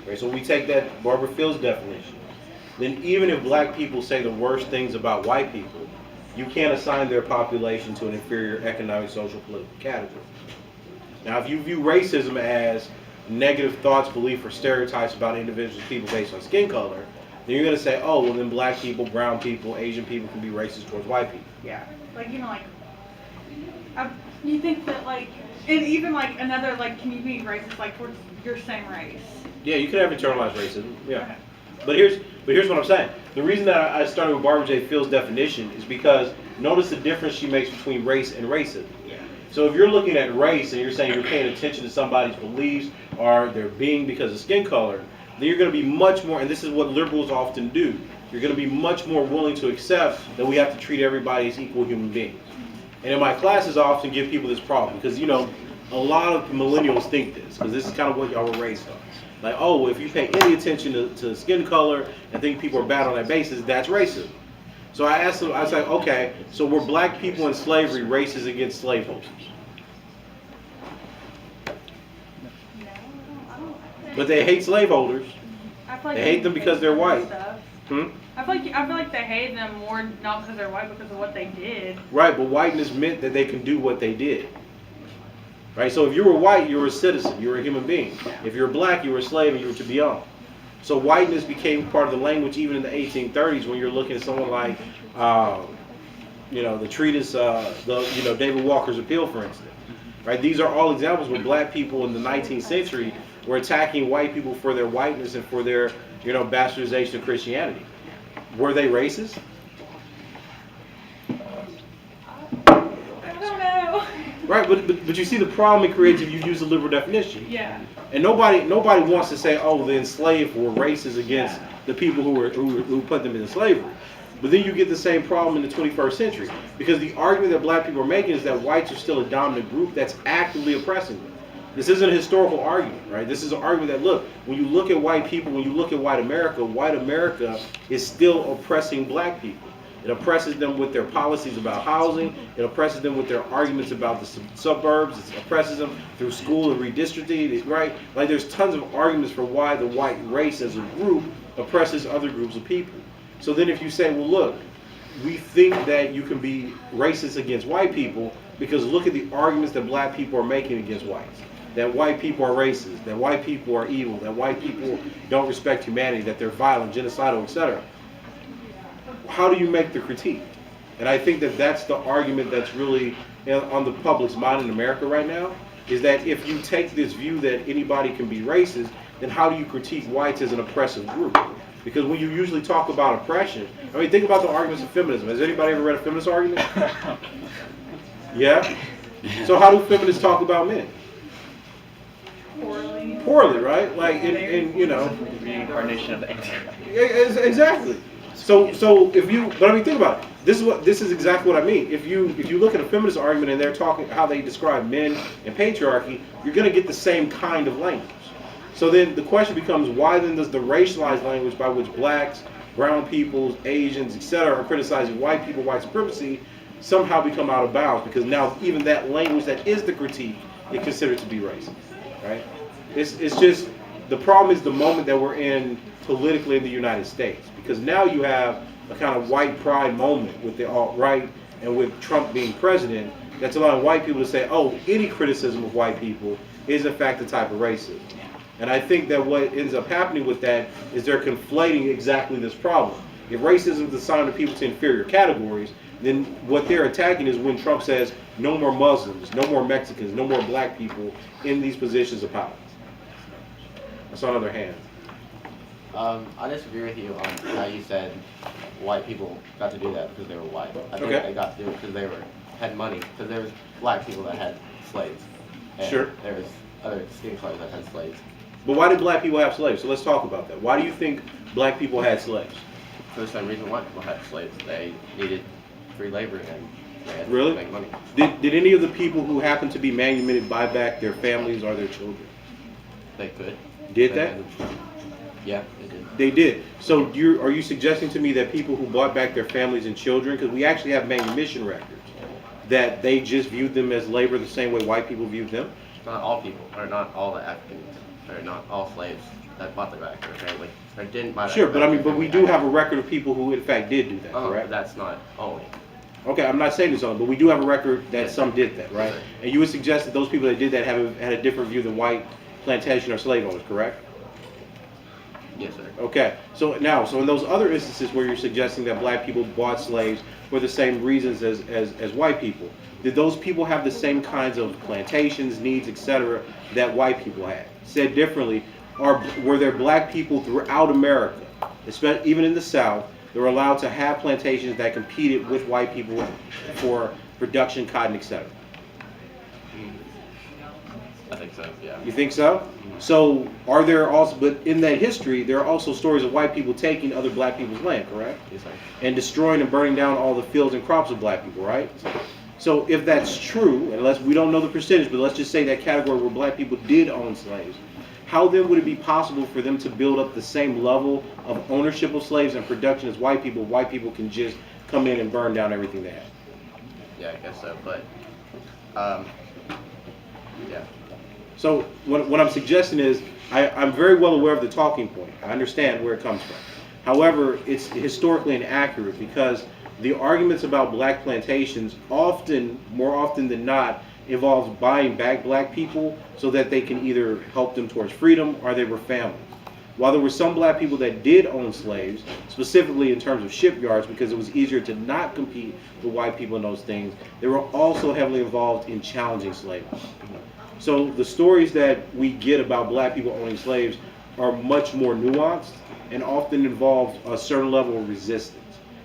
right? So we take that Barbara Field's definition. Then even if black people say the worst things about white people, you can't assign their population to an inferior economic, social, political category. Now, if you view racism as negative thoughts, beliefs, or stereotypes about individual people based on skin color, then you're going to say, oh, well, then black people, brown people, Asian people can be racist towards white people. Yeah, like you think that like, and even like another like, can you be racist like towards your same race? Yeah, you could have internalized racism. Yeah, Okay. but here's what I'm saying. The reason that I started with Barbara J. Field's definition is because notice the difference she makes between race and racism. Yeah. So if you're looking at race and you're saying you're paying attention to somebody's beliefs or their being because of skin color, then you're going to be much more, and this is what liberals often do, you're going to be much more willing to accept that we have to treat everybody as equal human beings. And in my classes, I often give people this problem because, you know, a lot of millennials think this, because this is kind of what y'all were raised on. Like, oh, if you pay any attention to skin color and think people are bad on that basis, that's racism. So I asked them, I was like, okay, so were black people in slavery racist against slaveholders? No, I don't. But they hate slaveholders. I feel like They hate them because they're white. Stuff. Hmm? I feel like they hate them more not because they're white, but because of what they did. Right, but whiteness meant that they can do what they did. Right, so if you were white, you were a citizen, you were a human being. If you were black, you were a slave and you were to be owned. So whiteness became part of the language even in the 1830s when you're looking at someone like, you know, the treatise, David Walker's Appeal, for instance. Right, these are all examples where black people in the 19th century were attacking white people for their whiteness and for their, you know, bastardization of Christianity. Were they racist? I don't know. Right, but you see the problem it creates if you use the liberal definition. Yeah. And nobody wants to say, oh, the enslaved were racist against the people who put them in slavery. But then you get the same problem in the 21st century because the argument that black people are making is that whites are still a dominant group that's actively oppressing them. This isn't a historical argument, right? This is an argument that, look, when you look at white people, when you look at white America is still oppressing black people. It oppresses them with their policies about housing. It oppresses them with their arguments about the suburbs. It oppresses them through school and redistricting, right? Like there's tons of arguments for why the white race as a group oppresses other groups of people. So then if you say, well, look, we think that you can be racist against white people because look at the arguments that black people are making against whites. That white people are racist, that white people are evil, that white people don't respect humanity, that they're violent, genocidal, etc. How do you make the critique? And I think that that's the argument that's really on the public's mind in America right now, is that if you take this view that anybody can be racist, then how do you critique whites as an oppressive group? Because when you usually talk about oppression, I mean, think about the arguments of feminism. Has anybody ever read a feminist argument? Yeah? So how do feminists talk about men? Poorly, right? Like, and you know. Reincarnation of the anti. Exactly. So if you, but I mean, think about it. This is exactly what I mean. If you look at a feminist argument and they're talking how they describe men and patriarchy, you're going to get the same kind of language. So then the question becomes, why then does the racialized language by which blacks, brown peoples, Asians, etc. are criticizing white people, white supremacy, somehow become out of bounds? Because now even that language that is the critique is considered to be racist, right? It's just, the problem is the moment that we're in politically in the United States. Because now you have a kind of white pride moment with the alt-right and with Trump being president, that's allowing white people to say, oh, any criticism of white people is in fact a type of racism. And I think that what ends up happening with that is they're conflating exactly this problem. If racism is assigning people to inferior categories, then what they're attacking is when Trump says no more Muslims, no more Mexicans, no more black people in these positions of power. That's on the other hand. I disagree with you on how you said white people got to do that because they were white. I think Okay. they got to do it because they had money. Because there was black people that had slaves. And Sure. there was other skin colors that had slaves. But why did black people have slaves? So let's talk about that. Why do you think black people had slaves? For the same reason white people had slaves. They needed free labor and they had Really? to make money. Did any of the people who happened to be manumitted buy back their families or their children? They could. Did They that? had- Yeah, they did. They did. So are you suggesting to me that people who bought back their families and children, because we actually have manumission records, that they just viewed them as labor the same way white people viewed them? Not all people, or not all the Africans, or not all slaves that bought their back their family, or didn't buy Sure, back but I mean, their but we family. do have a record of people who in fact did do that, Oh, correct? that's not only. Okay, I'm not saying this on, but we do have a record that some did that, right? Right. And you would suggest that those people that did that had a different view than white plantation or slave owners, correct? Yes, sir. Okay, so in those other instances where you're suggesting that black people bought slaves for the same reasons as white people, did those people have the same kinds of plantations, needs, etc., that white people had? Said differently, were there black people throughout America, especially even in the South, that were allowed to have plantations that competed with white people for production, cotton, etc.? I think so, yeah. You think so? So are there also, but in that history, there are also stories of white people taking other black people's land, correct? Yes, sir. And destroying and burning down all the fields and crops of black people, right? So if that's true, and we don't know the percentage, but let's just say that category where black people did own slaves, how then would it be possible for them to build up the same level of ownership of slaves and production as white people? White people can just come in and burn down everything they have. Yeah, I guess so, but, yeah. So what I'm suggesting is, I'm very well aware of the talking point. I understand where it comes from. However, it's historically inaccurate because the arguments about black plantations more often than not, involves buying back black people so that they can either help them towards freedom or they were families. While there were some black people that did own slaves, specifically in terms of shipyards because it was easier to not compete with white people in those things, they were also heavily involved in challenging slavery. So the stories that we get about black people owning slaves are much more nuanced and often involve a certain level of resistance.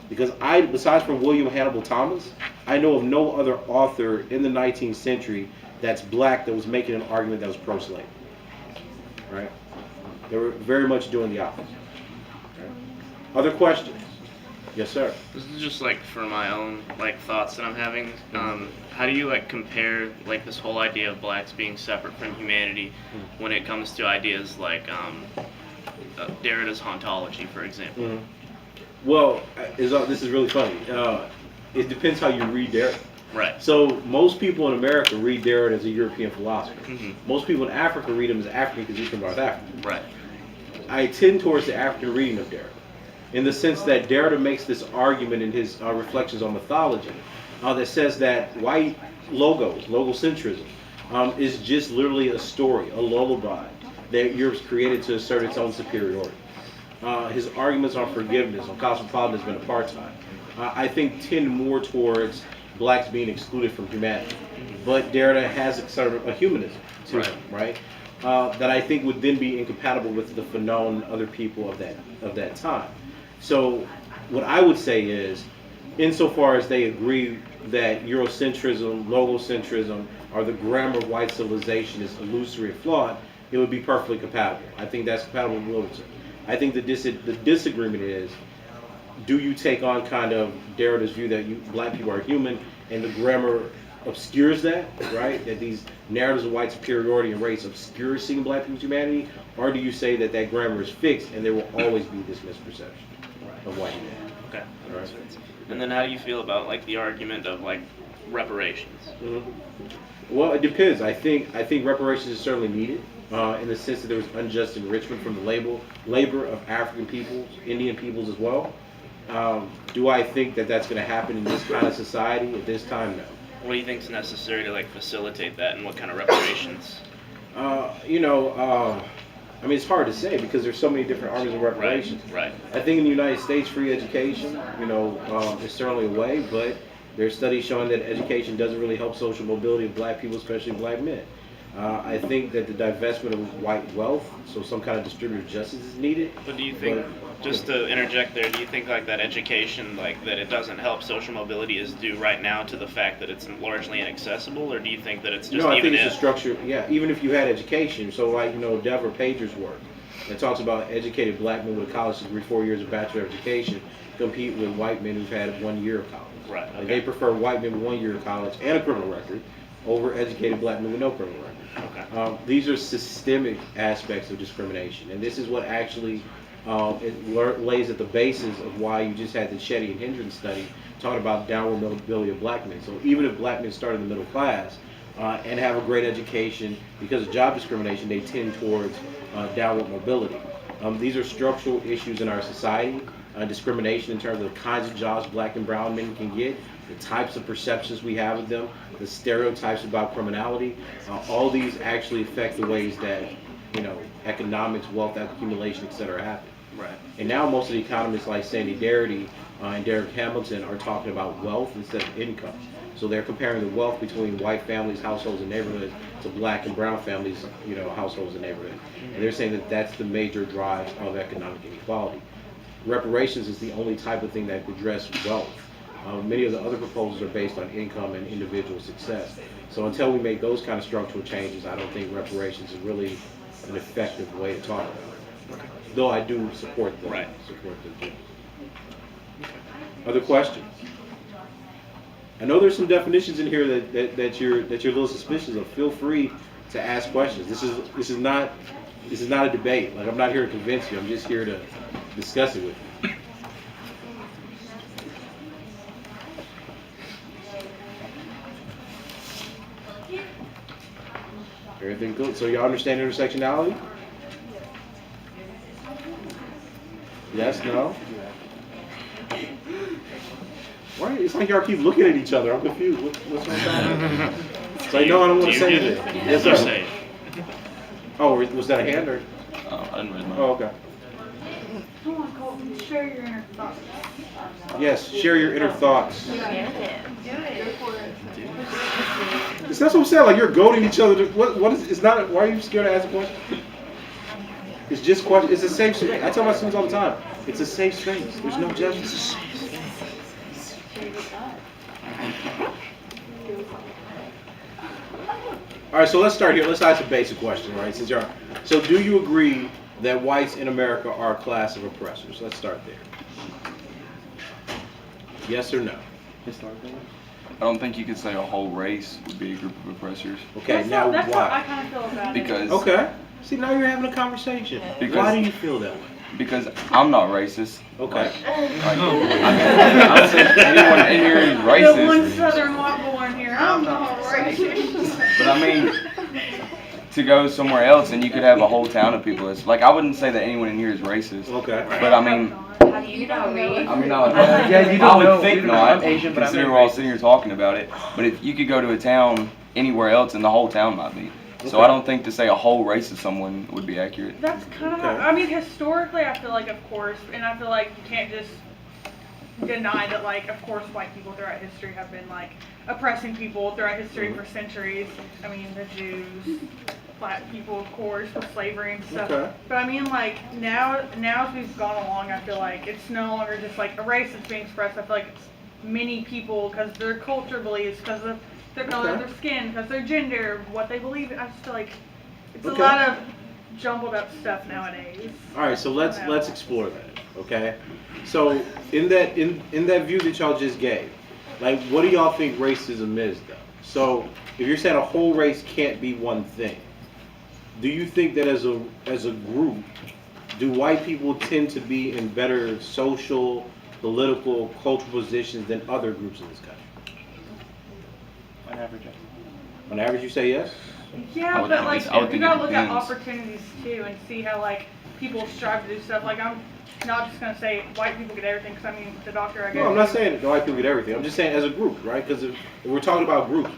Because besides from William Hannibal Thomas, I know of no other author in the 19th century that's black that was making an argument that was pro-slave. Right? They were very much doing the opposite. Right? Other questions? Yes, sir. This is just like for my own like thoughts that I'm having. How do you like compare like this whole idea of blacks being separate from humanity when it comes to ideas like Derrida's hauntology, for example? Mm-hmm. Well, this is really funny. It depends how you read Derrida. Right. So most people in America read Derrida as a European philosopher. Mhm. Most people in Africa read him as African because he's from North Africa. Right. I tend towards the African reading of Derrida, in the sense that Derrida makes this argument in his reflections on mythology that says that white logocentrism, is just literally a story, a lullaby that Europe's created to assert its own superiority. His arguments on forgiveness, on cosmopolitanism and apartheid, I think tend more towards blacks being excluded from humanity. But Derrida has sort of a humanism to him, right? That I think would then be incompatible with the Fanon other people of that time. So what I would say is, insofar as they agree that Eurocentrism, logocentrism, or the grammar of white civilization is illusory and flawed, it would be perfectly compatible. I think that's compatible with literature. I think the disagreement is, do you take on kind of Derrida's view that black people are human, and the grammar obscures that, right? That these narratives of white superiority and race obscure seeing black people's humanity, or do you say that grammar is fixed and there will always be this misperception of white humanity? Okay. All right. And then how do you feel about like the argument of like reparations? Mm-hmm. Well, it depends. I think reparations is certainly needed in the sense that there was unjust enrichment from the labor of African peoples, Indian peoples as well. Do I think that that's going to happen in this kind of society at this time? No. What do you think is necessary to like facilitate that, and what kind of reparations? You know, I mean, it's hard to say because there's so many different armies of reparations. Right. I think in the United States, free education, you know, is certainly a way, but there's studies showing that education doesn't really help social mobility of black people, especially black men. I think that the divestment of white wealth, so some kind of distributive justice is needed. But do you think, just to interject there, do you think like that education, like that it doesn't help social mobility is due right now to the fact that it's largely inaccessible, or do you think that it's just No, I even think it's a structure, yeah, even if you had education, so like, you know, Deborah Pager's work, it talks about educated black men with a college degree, 4 years of bachelor education, compete with white men who've had 1 year of college. Right, Like, okay. they prefer white men with 1 year of college and a criminal record over educated black men with no criminal record. Okay. These are systemic aspects of discrimination, and this is what actually lays at the basis of why you just had the Shetty and Hendren study talking about downward mobility of black men. So even if black men start in the middle class and have a great education, because of job discrimination, they tend towards downward mobility. These are structural issues in our society. Discrimination in terms of the kinds of jobs black and brown men can get, the types of perceptions we have of them, the stereotypes about criminality. All these actually affect the ways that, you know, economics, wealth accumulation, et cetera, happen. Right. And now most of the economists like Sandy Darity and Derek Hamilton are talking about wealth instead of income. So they're comparing the wealth between white families, households, and neighborhoods to black and brown families, you know, households and neighborhoods. And they're saying that that's the major drive of economic inequality. Reparations is the only type of thing that could address wealth. Many of the other proposals are based on income and individual success. So until we make those kind of structural changes, I don't think reparations is really an effective way to talk about it. Though I do support them. Right. Support them too. Other questions? I know there's some definitions in here that you're a little suspicious of. Feel free to ask questions. This is not a debate. Like, I'm not here to convince you. I'm just here to discuss it with you. Everything good? So y'all understand intersectionality? Yes, no? Why? It's like y'all keep looking at each other. I'm confused. What's going on? It's like, no, I don't want to say anything. Yes, Yes, sir. say. Oh, was that a hand or? I didn't read mine. Oh, okay. Come on, Colton, share your inner thoughts. Yes, share your inner thoughts. Do it. Go for it. That's what I'm saying. Like, you're goading each other. What is? It's not. Why are you scared to ask a question? It's just question. It's a safe space. I tell my students all the time. It's a safe space. There's no judgment. All right. So let's start here. Let's ask a basic question, right? Since you're. So, do you agree that whites in America are a class of oppressors? Let's start there. Yes or no? Historically? I don't think you could say a whole race would be a group of oppressors. Okay. Now that's how I why? kind of feel about it. Because Okay. See, now you're having a conversation. Because- Why do you feel that way? because I'm not racist. Okay. Like, I don't think anyone in here is The one racist. southern white boy in here, I'm not racist. But I mean, to go somewhere else and you could have a whole town of people. It's like I wouldn't say that anyone in here is racist. Okay. But I mean, How do you know me? I mean, Yeah, you don't I would know. think You not. I'm Asian, but I'm considering not we're all racist. sitting here talking about it. But if you could go to a town anywhere else, and the whole town might be. So Okay. I don't think to say a whole race of someone would be accurate. That's kind of, Okay. I mean, historically, I feel like, of course, and I feel like you can't just deny that, like, of course, white people throughout history have been, like, oppressing people throughout history for centuries. I mean, the Jews, black people, of course, with slavery and stuff. Okay. But I mean, like, now as we've gone along, I feel like it's no longer just, like, a race that's being expressed. I feel like it's many people, because their culture believes, because of their color of Okay. their skin, because their gender, what they believe in. I just feel like it's Okay. a lot of jumbled up stuff nowadays. All right, so let's explore that. Okay. So in that view that y'all just gave, like, what do y'all think racism is, though? So if you're saying a whole race can't be one thing, do you think that as a group, do white people tend to be in better social, political, cultural positions than other groups in this country? On average. On average, you say yes. Yeah, would but think like I would you think gotta it look at depends. opportunities too and see how like people strive to do stuff. Like not just gonna say white people get everything, because I mean, the doctor I go No, I'm not to- saying that white people get everything. I'm just saying as a group, right? Because if we're talking about groups,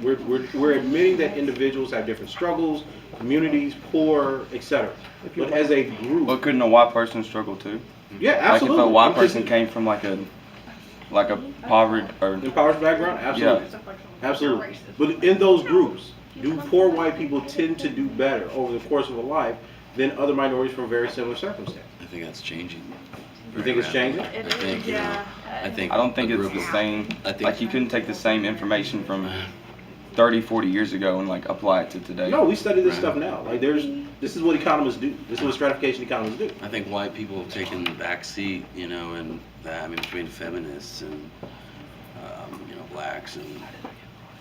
we're admitting that individuals have different struggles, communities, poor, etc. But as a group, But couldn't a white person struggle too? yeah, Like absolutely. if a white I'm just- person came from like a poverty or impoverished background, absolutely, Stuff like that. absolutely. But in those groups, do poor white people tend to do better over the course of a life than other minorities from very similar circumstances? I think that's changing. You think it's changing? I think, you know, I think. I don't think a it's group the of- same. I think- Like you couldn't take the same information from 30, 40 years ago and like apply it to today. No, we study this stuff now. Like this is what economists do. This is what stratification economists do. I think white people have taken the back seat, you know, and that, I mean, between feminists and, you know, blacks and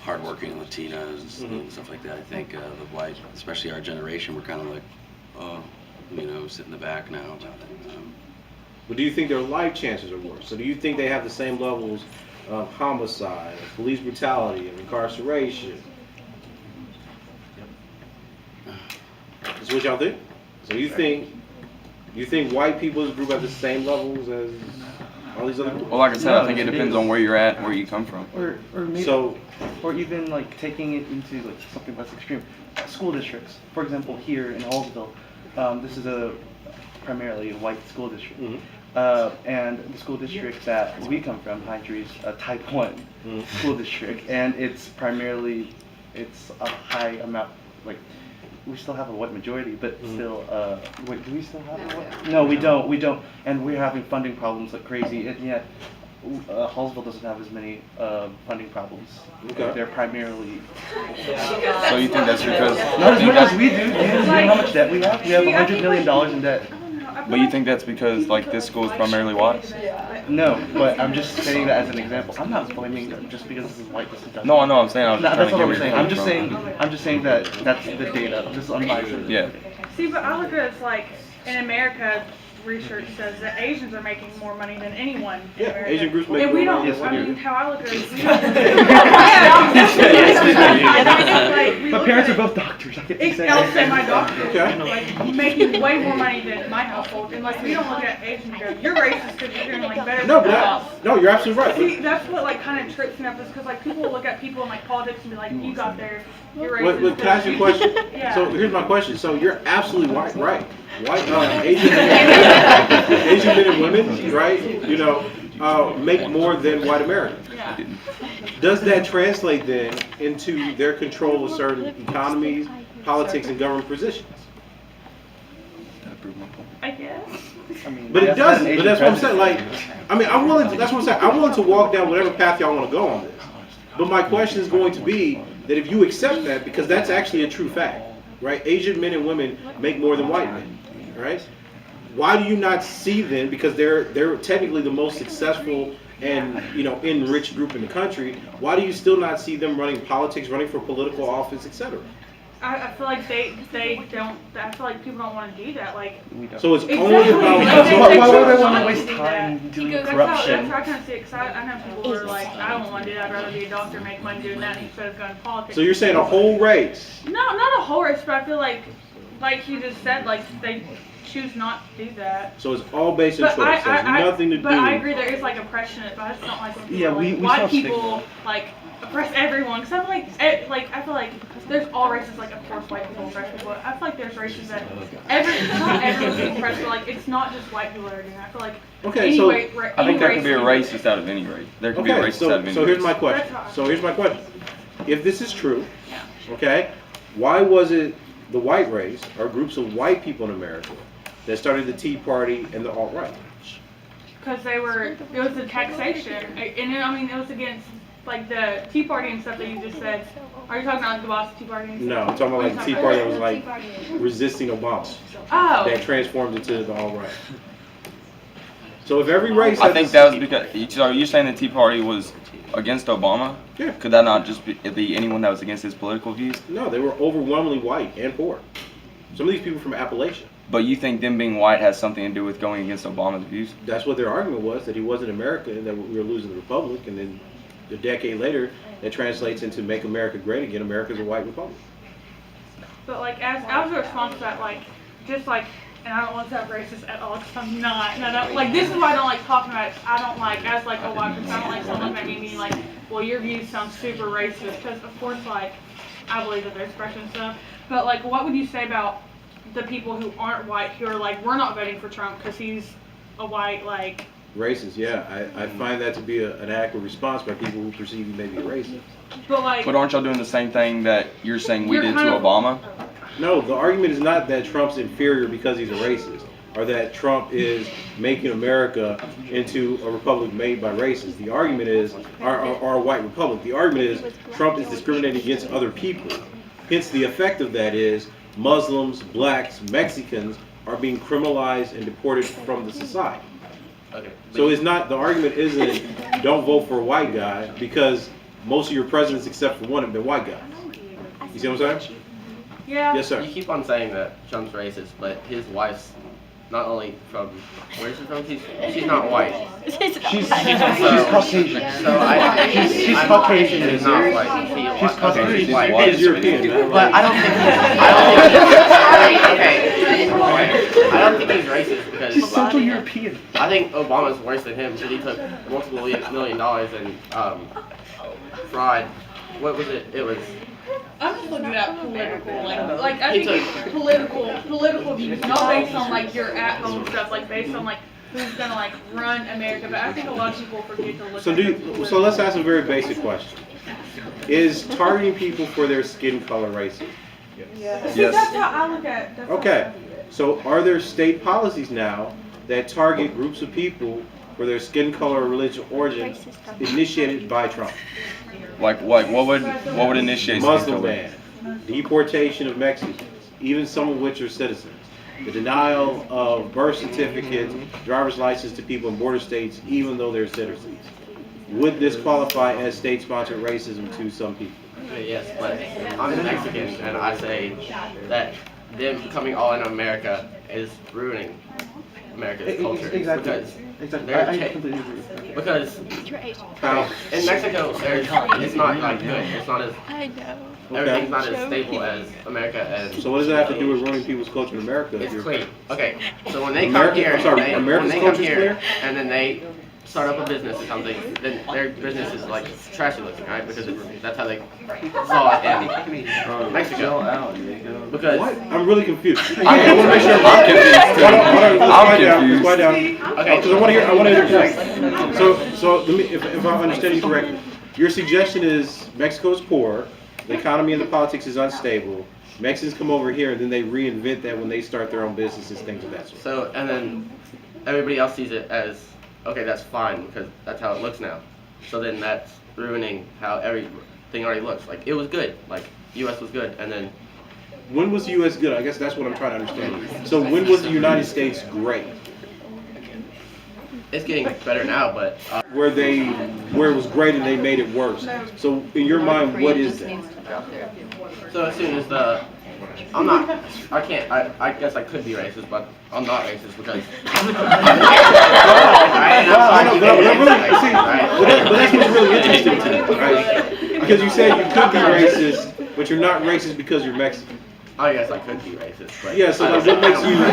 hardworking Latinos and stuff like that. I think the white, especially our generation, we're kind of like, oh, you know, sit in the back now about it. But do you think their life chances are worse? So do you think they have the same levels of homicide, of police brutality, of incarceration? That's what y'all think? So you think white people as a group have the same levels as all these other groups? Well, like I said, No, I think it it's depends big. on where you're at and where you come from. Or maybe, So or even like taking it into like something less extreme. School districts, for example, here in Hallsville, this is a primarily a white school district. And the school district that we come from, Hydra, is a type 1 school district, and it's primarily, it's a high amount, like, we still have a white majority, but still, wait, do we still have a white? No, we don't, and we're having funding problems like crazy, and yet, Hallsville doesn't have as many funding problems. Okay. They're primarily, So you think that's because? not as you much as think we do. Do you know how much debt we have? We have $100 million in debt. But you think that's because like this school is primarily white? No, but I'm just saying that as an example. I'm not blaming them just because this is white. This is dumb. No, I know. I'm saying I was No, just that's trying not to what get I'm where saying. you're coming I'm just saying that that's the data. This is unbiased. Yeah. See, but I look at it as like, in America, research says that Asians are making more money than anyone in yeah, America. Asian groups make And we more don't, money. Yes, I we do. mean, how I look at it is we don't. Like, we My look parents at are it- both doctors. I get to say. I'll say my doctor, Okay. like, making way more money than my household, and like, we don't look at Asians and go, you're racist because you're doing like better No, than but us. no, you're absolutely right. See, that's what like kind of trips me up is because like people will look at people in like politics and be like, you got there, you're racist. But can I ask you a question? Yeah. So here's my question. So you're absolutely right. White Asian men and women, right? You know, make more than white Americans. Yeah. Does that translate then into their control of certain economies, politics, and government positions? I guess. I mean, But it that's doesn't. not an But that's what I'm saying. Asian Like, I mean, I'm willing. That's what I'm saying. I'm willing to walk down whatever path y'all want to go on this. But my question is going to be that if you accept that, because that's actually a true fact, right? Asian men and women make more than white men, right? Why do you not see then? Because they're technically the most successful and enriched group in the country. Why do you still not see them running politics, running for political office, etc.? I feel like they don't. I feel like people don't want to do that. Like, We don't. So it's exactly. only about. Like, Why would I don't want to do waste that. time doing That's corruption? how I kind of see it. Cause I know people who are like, I don't want to do that. I'd rather be a doctor, make money doing that instead of going to politics. So you're saying a whole race? No, not a whole race, but I feel like you just said, like they choose not to do that. So it's all based on choice. It has nothing to do. But I agree there is like oppression, but I just don't like when people Yeah, like, we white still people like oppress everyone. Cause I'm like I feel like there's all races, like of course white people oppress people. I feel like there's races that not everyone's being oppressed, but like it's not just white people that are doing that. I feel like Okay, any so- way, I think there could be a race racist out of any race. There could be a Okay, racist out of any so here's race. my question. If this is true, okay, why was it the white race or groups of white people in America that started the Tea Party and the alt-right? because it was the taxation, and it was against like the Tea Party and stuff that you just said. Are you talking about like the Boston Tea Party? And No, stuff? I'm talking about What are like you the Tea Party that was like resisting Obama, Oh. that transformed into the alt-right. So if every race, I think that was because. So you're saying the Tea Party was against Obama? Yeah. Could that not just be anyone that was against his political views? No, they were overwhelmingly white and poor. Some of these people from Appalachia. But you think them being white has something to do with going against Obama's views? That's what their argument was, that he wasn't American and that we were losing the republic. And then a decade later, that translates into Make America Great Again. America's a white republic. But like as a response to that, like just like and I don't want to sound racist at all, because I'm not, and I don't, like, this is why I don't like talking about it. I don't like, as like a white person, I don't like someone looking at me and being like, well, your views sound super racist, because of course, like, I believe that there's expression and stuff, but like, what would you say about the people who aren't white, who are like, we're not voting for Trump because he's a white, like... Racist, yeah. I find that to be an adequate response by people who perceive you may be racist. But like... But aren't y'all doing the same thing that you're saying we You're did to kind of- Obama? No, the argument is not that Trump's inferior because he's a racist, or that Trump is making America into a republic made by racists. The argument is, or a white republic. The argument is Trump is discriminating against other people. Hence, the effect of that is Muslims, blacks, Mexicans are being criminalized and deported from the society. Okay. So it's not, the argument isn't don't vote for a white guy because most of your presidents except for one have been white guys. You see what I'm saying? Yeah. Yes, sir. You keep on saying that Trump's racist, but his wife's not only from, where is she from? She's not white. She's So- Caucasian. So I, She's Caucasian. She's not white. She's Caucasian. She's white. She's European. But I don't think he's racist because She's Central European. I think Obama's worse than him because he took multiple $1 million in fraud. What was it? It was. I'm just looking at political, like I think it's political views, not based on like your at-home stuff, like based on like who's gonna like run America. But I think a lot of people forget to look. So let's ask a very basic question. Is targeting people for their skin color racist? Yeah. See, Yes. that's how I look at. That's how I Okay. look at it. So are there state policies now that target groups of people for their skin color or religious origin initiated by Trump? Like what would initiate skin Muslim color? ban, deportation of Mexicans, even some of which are citizens, the denial of birth certificates, driver's license to people in border states, even though they're citizens. Would this qualify as state-sponsored racism to some people? Yes, but I'm Mexican and I say that them coming all in America is ruining America's culture. Exactly. Because Exactly. they're I cha- completely agree with that. Because How? in Mexico, it's not like good. It's not as everything's not as stable as America. And So what does that have to do with ruining people's culture in America? if it's you're- clean. Okay, so when they come America- here, I'm sorry, when America's they come culture's here, clear? and then they start up a business or something, then their business is like trashy looking, right? Because that's how they saw it in Mexico. Because What? I'm really confused. I want to make sure I'm confused too. Let's quiet down. Okay. Because I want to hear. So let me, if I'm understanding you correctly, your suggestion is Mexico is poor, the economy and the politics is unstable. Mexicans come over here and then they reinvent that when they start their own businesses, things of that sort. so, and then everybody else sees it as, okay, that's fine because that's how it looks now. So then that's ruining how everything already looks. Like it was good, like U.S. was good, and then When was the U.S. good? I guess that's what I'm trying to understand. So when was the United States great? it's getting better now, but Where it was great and they made it worse. So in your mind, what is that? so as soon as I guess I could be racist, but I'm not racist because But that's what's really interesting to me, right? Because you said you could be racist, but you're not racist because you're Mexican. I guess I could be racist, but Yeah, so like, what makes you? So,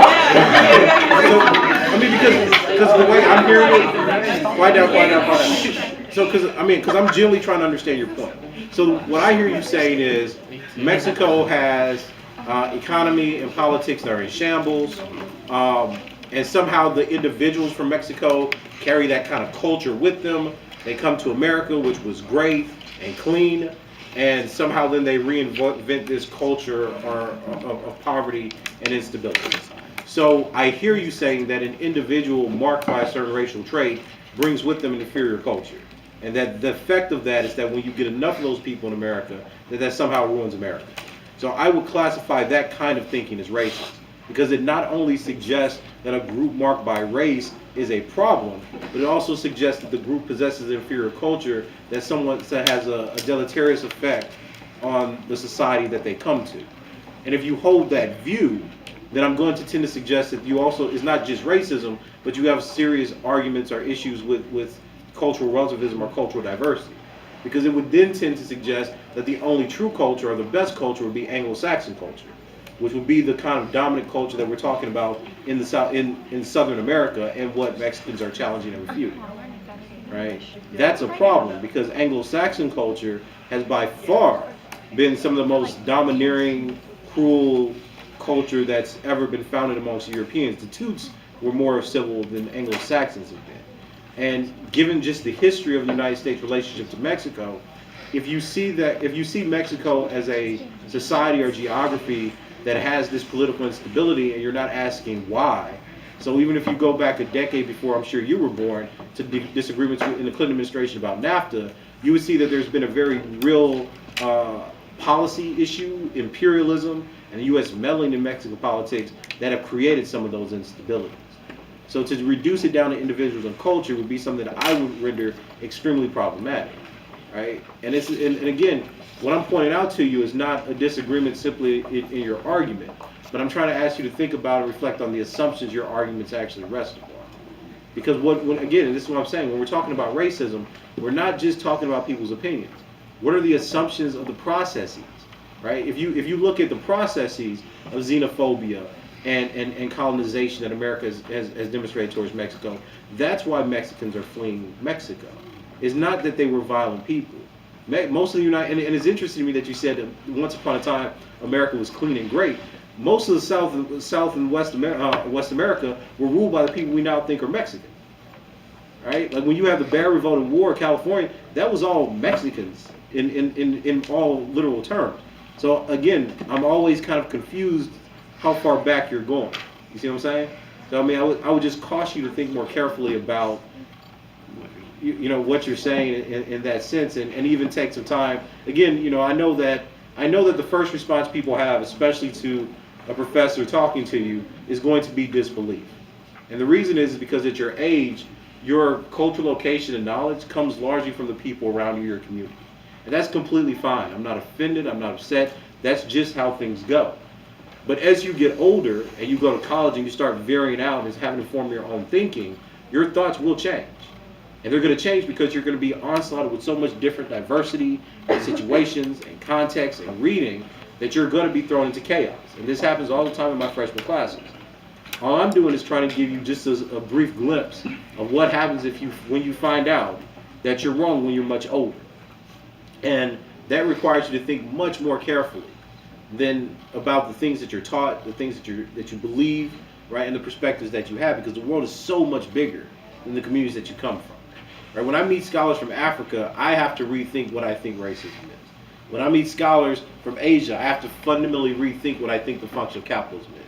I mean, because the way I'm hearing it, quiet down. So, because I'm genuinely trying to understand your point. So, what I hear you saying is, Mexico has economy and politics that are in shambles, and somehow the individuals from Mexico carry that kind of culture with them. They come to America, which was great and clean. And somehow then they reinvent this culture of poverty and instability. So I hear you saying that an individual marked by a certain racial trait brings with them an inferior culture. And that the effect of that is that when you get enough of those people in America, that somehow ruins America. So I would classify that kind of thinking as racist. Because it not only suggests that a group marked by race is a problem, but it also suggests that the group possesses an inferior culture that has a deleterious effect on the society that they come to. And if you hold that view, then I'm going to tend to suggest that you also, it's not just racism, but you have serious arguments or issues with cultural relativism or cultural diversity. Because it would then tend to suggest that the only true culture or the best culture would be Anglo-Saxon culture. which would be the kind of dominant culture that we're talking about in the South, in Southern America, and what Mexicans are challenging and refuting. Right? That's a problem because Anglo-Saxon culture has by far been some of the most domineering, cruel culture that's ever been founded amongst Europeans. The Teuts were more civil than Anglo-Saxons have been. And given just the history of the United States relationship to Mexico, if you see Mexico as a society or geography that has this political instability and you're not asking why, so even if you go back a decade before I'm sure you were born to disagreements in the Clinton administration about NAFTA, you would see that there's been a very real policy issue, imperialism, and the U.S. meddling in Mexican politics that have created some of those instabilities. So to reduce it down to individuals and culture would be something that I would render extremely problematic, right? And again, what I'm pointing out to you is not a disagreement simply in your argument, but I'm trying to ask you to think about and reflect on the assumptions your arguments actually rest upon. Because again, and this is what I'm saying, when we're talking about racism, we're not just talking about people's opinions. What are the assumptions of the processes, right? If you look at the processes of xenophobia and colonization that America has demonstrated towards Mexico, that's why Mexicans are fleeing Mexico. It's not that they were violent people. Most of the United, and it's interesting to me that you said that once upon a time America was clean and great. Most of the South and West America were ruled by the people we now think are Mexican. Right? Like when you have the Bear Revolt in War, California, that was all Mexicans in all literal terms. So again, I'm always kind of confused how far back you're going. You see what I'm saying? So I mean, I would just caution you to think more carefully about what you're saying in that sense, and even take some time. Again, I know that the first response people have, especially to a professor talking to you, is going to be disbelief. And the reason is because at your age, your cultural location and knowledge comes largely from the people around you, your community. And that's completely fine. I'm not offended, I'm not upset. That's just how things go. But as you get older and you go to college and you start veering out and having to form your own thinking, your thoughts will change. And they're going to change because you're going to be onslaughted with so much different diversity and situations and context and reading that you're going to be thrown into chaos. And this happens all the time in my freshman classes. All I'm doing is trying to give you just a brief glimpse of what happens when you find out that you're wrong when you're much older. And that requires you to think much more carefully than about the things that you're taught, the things that you believe, right, and the perspectives that you have, because the world is so much bigger than the communities that you come from. Right? When I meet scholars from Africa, I have to rethink what I think racism is. When I meet scholars from Asia, I have to fundamentally rethink what I think the function of capitalism is.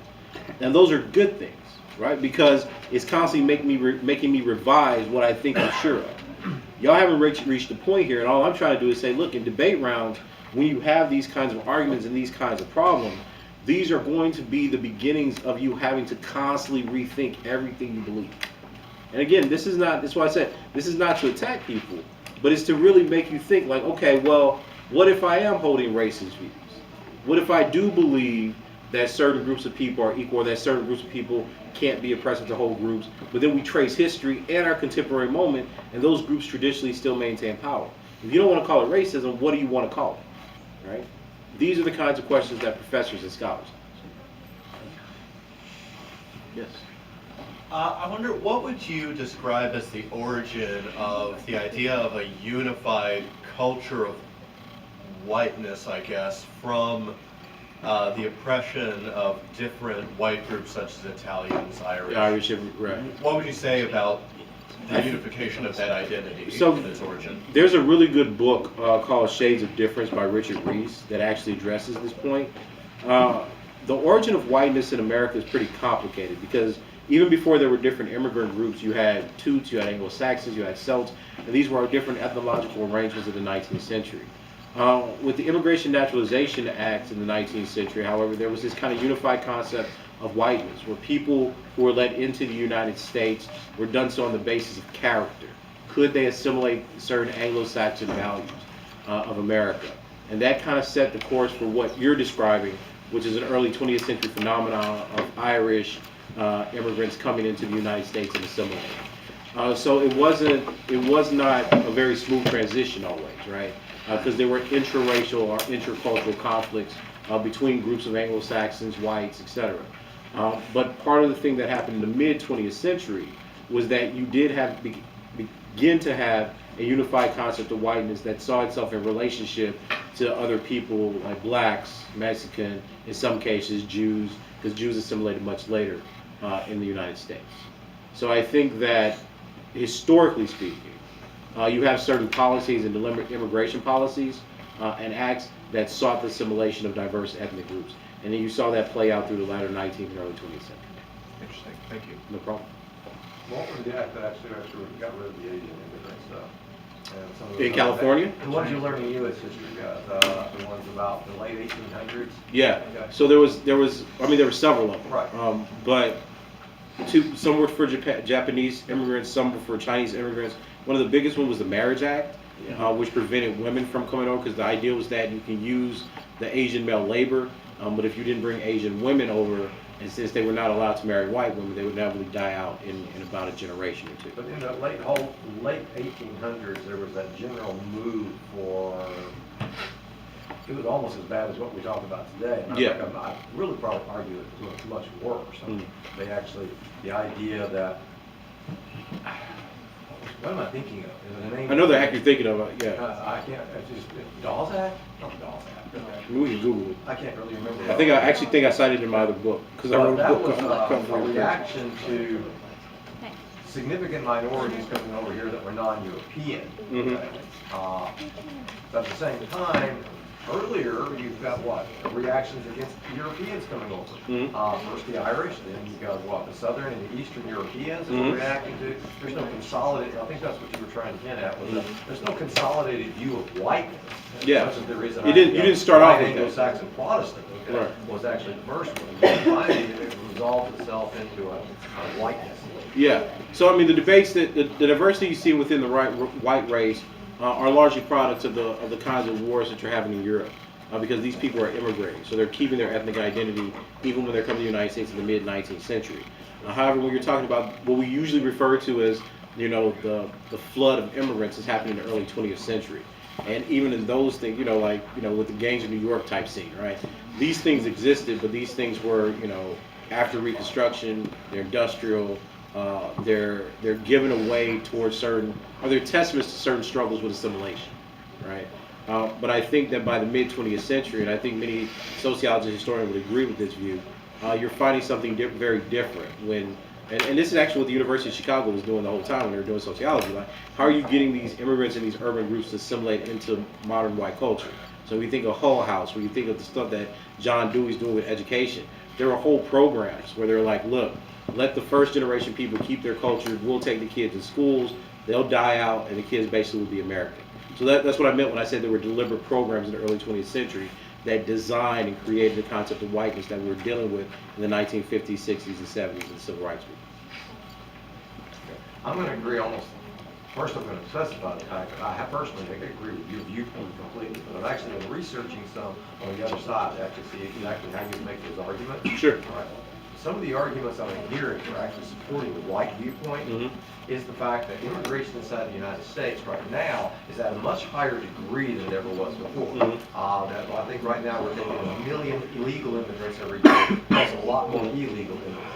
And those are good things, right? Because it's constantly making me revise what I think I'm sure of. Y'all haven't reached the point here, and all I'm trying to do is say, look, in debate rounds, when you have these kinds of arguments and these kinds of problems, these are going to be the beginnings of you having to constantly rethink everything you believe. And again, that's why I said, this is not to attack people, but it's to really make you think like, okay, well, what if I am holding racist views? What if I do believe that certain groups of people are equal, or that certain groups of people can't be oppressive to whole groups, but then we trace history and our contemporary moment, and those groups traditionally still maintain power. If you don't want to call it racism, what do you want to call it? Right? These are the kinds of questions that professors and scholars ask. Yes. I wonder, what would you describe as the origin of the idea of a unified culture of whiteness, I guess, from the oppression of different white groups such as Italians, Irish? Right. What would you say about the unification of that identity So, and its origin? There's a really good book called Shades of Difference by Richard Reese that actually addresses this point. The origin of whiteness in America is pretty complicated because even before there were different immigrant groups, you had Teuts, you had Anglo-Saxons, you had Celts, and these were different ethnological arrangements of the 19th century. With the Immigration Naturalization Act in the 19th century, however, there was this kind of unified concept of whiteness, where people who were let into the United States were done so on the basis of character. Could they assimilate certain Anglo-Saxon values of America? And that kind of set the course for what you're describing, which is an early 20th century phenomenon of Irish immigrants coming into the United States and assimilating. So it was not a very smooth transition always, right? Because there were intraracial or intercultural conflicts between groups of Anglo-Saxons, whites, etc. But part of the thing that happened in the mid 20th century was that you did have begin to have a unified concept of whiteness that saw itself in relationship to other people like blacks, Mexican, in some cases Jews, because Jews assimilated much later in the United States. So I think that historically speaking, you have certain policies and immigration policies and acts that sought the assimilation of diverse ethnic groups. And then you saw that play out through the latter 19th and early 20th century. Interesting. Thank you. No problem. What was the act that actually got rid of the Asian immigrant stuff? And some of In California? The ones you learn in U.S. history, the ones about the late 1800s? Yeah. Okay. So there was, I mean, there were several of them. Right. But some were for Japanese immigrants, some were for Chinese immigrants. One of the biggest ones was the Marriage Act, which prevented women from coming over, because the idea was that you can use the Asian male labor, but if you didn't bring Asian women over, and since they were not allowed to marry white women, they would inevitably die out in about a generation or two. But in the late 1800s, there was that general move for, it was almost as bad as what we talk about today. And Yeah. I really probably argue it was much worse. I mean, they actually, the idea that, what am I thinking of? Is it a name? I know the act you're thinking of, yeah. I can't, it's just, Dawes Act? Not Dawes Act. We can Google it. I can't really remember. I actually think I cited it in my other book, because I wrote a That book was on a reaction to significant minorities coming over here that were non-European. Mhm. Okay? But at the same time, earlier, you've got what? Reactions against Europeans coming over. Mhm. First the Irish, then you've got what? The Southern and the Eastern Europeans that Mhm. were reacting to. There's no consolidated, I think that's what you were trying to get at, was that there's no consolidated view of whiteness. Yeah. As much as there is an You didn't idea start of off white with that. Anglo-Saxon Protestant, okay, Right. was actually the first one. And finally, it resolved itself into a whiteness. Yeah. So I mean, the debates that the diversity you see within the white race are largely products of the kinds of wars that you're having in Europe, because these people are immigrating, so they're keeping their ethnic identity even when they're coming to the United States in the mid 19th century. However, when you're talking about what we usually refer to as the flood of immigrants has happened in the early 20th century, and even in those things, with the gangs of New York type scene, right? These things existed, but these things were after Reconstruction, they're industrial. They're given away towards certain, or they're testaments to certain struggles with assimilation, right? But I think that by the mid 20th century, and I think many sociologists and historians would agree with this view, you're finding something very different when, and this is actually what the University of Chicago was doing the whole time when they were doing sociology. Like, how are you getting these immigrants and these urban groups to assimilate into modern white culture? So we think of Hull House, when you think of the stuff that John Dewey's doing with education, there are whole programs where they're like, look, let the first generation people keep their culture. We'll take the kids to schools. They'll die out, and the kids basically will be American. So that's what I meant when I said there were deliberate programs in the early 20th century that designed and created the concept of whiteness that we were dealing with in the 1950s, 60s, and 70s in the civil rights movement. I'm going to agree almost. First, I'm going to specify the fact that I personally agree with your viewpoint completely, but I've actually been researching some on the other side to actually see exactly how you make those arguments. Sure. All right. Some of the arguments I'm hearing for actually supporting the white viewpoint is the fact that immigration inside the United States right now is at a much higher degree than it ever was before. I think right now we're taking 1 million illegal immigrants every year, plus a lot more illegal immigrants.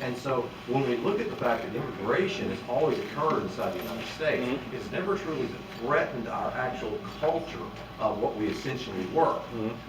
And so when we look at the fact that immigration has always occurred inside the United States, it's never truly threatened our actual culture of what we essentially were.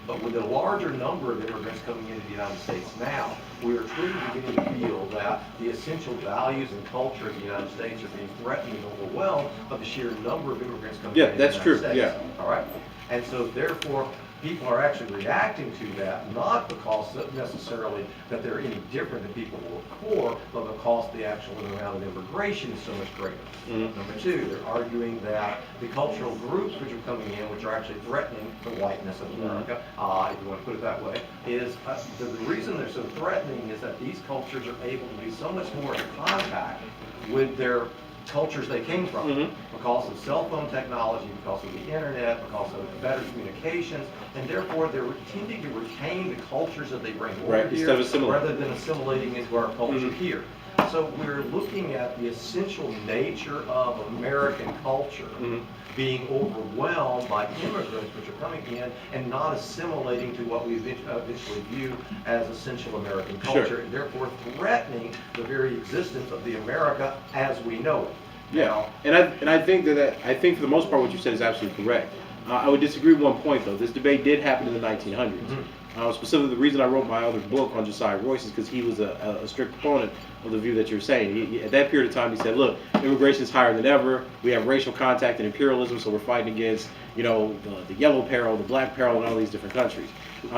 But with a larger number of immigrants coming into the United States now, we are truly beginning to feel that the essential values and culture of the United States are being threatened and overwhelmed by the sheer number of immigrants coming into the United States. Yeah, that's true. Yeah. All right. And so therefore, people are actually reacting to that, not because necessarily that they're any different than people before, but because the actual amount of immigration is so much greater. Number two, they're arguing that the cultural groups which are coming in, which are actually threatening the whiteness of America, if you want to put it that way, is the reason they're so threatening is that these cultures are able to be so much more in contact with their cultures they came from because of cell phone technology, because of the internet, because of better communications, and therefore they're tending to retain the cultures that they bring over here instead of assimilating. rather than assimilating into our culture here. So we're looking at the essential nature of American culture being overwhelmed by immigrants which are coming in and not assimilating to what we eventually view as essential American culture, and therefore threatening the very existence of the America as we know it. Yeah, and I think I think for the most part what you said is absolutely correct. I would disagree with one point though. This debate did happen in the 1900s. Specifically, the reason I wrote my other book on Josiah Royce is because he was a strict opponent of the view that you're saying. At that period of time, he said, "Look, immigration is higher than ever. We have racial contact and imperialism, so we're fighting against, you know, the yellow peril, the black peril, and all these different countries."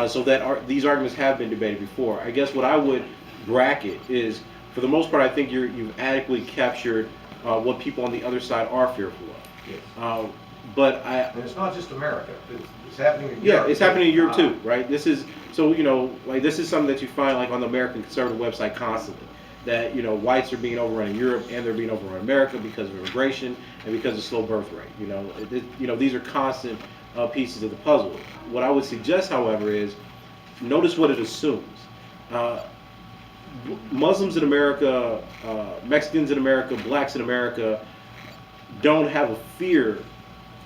So these arguments have been debated before. I guess what I would bracket is, for the most part, I think you've adequately captured what people on the other side are fearful of. Yes. And it's not just America. It's happening in Europe. Yeah, it's happening in Europe too, right? This is, so, you know, like this is something that you find like on the American conservative website constantly. That, you know, whites are being overrun in Europe and they're being overrun in America because of immigration and because of slow birth rate. You know, these are constant pieces of the puzzle. What I would suggest, however, is notice what it assumes. Muslims in America, Mexicans in America, blacks in America don't have a fear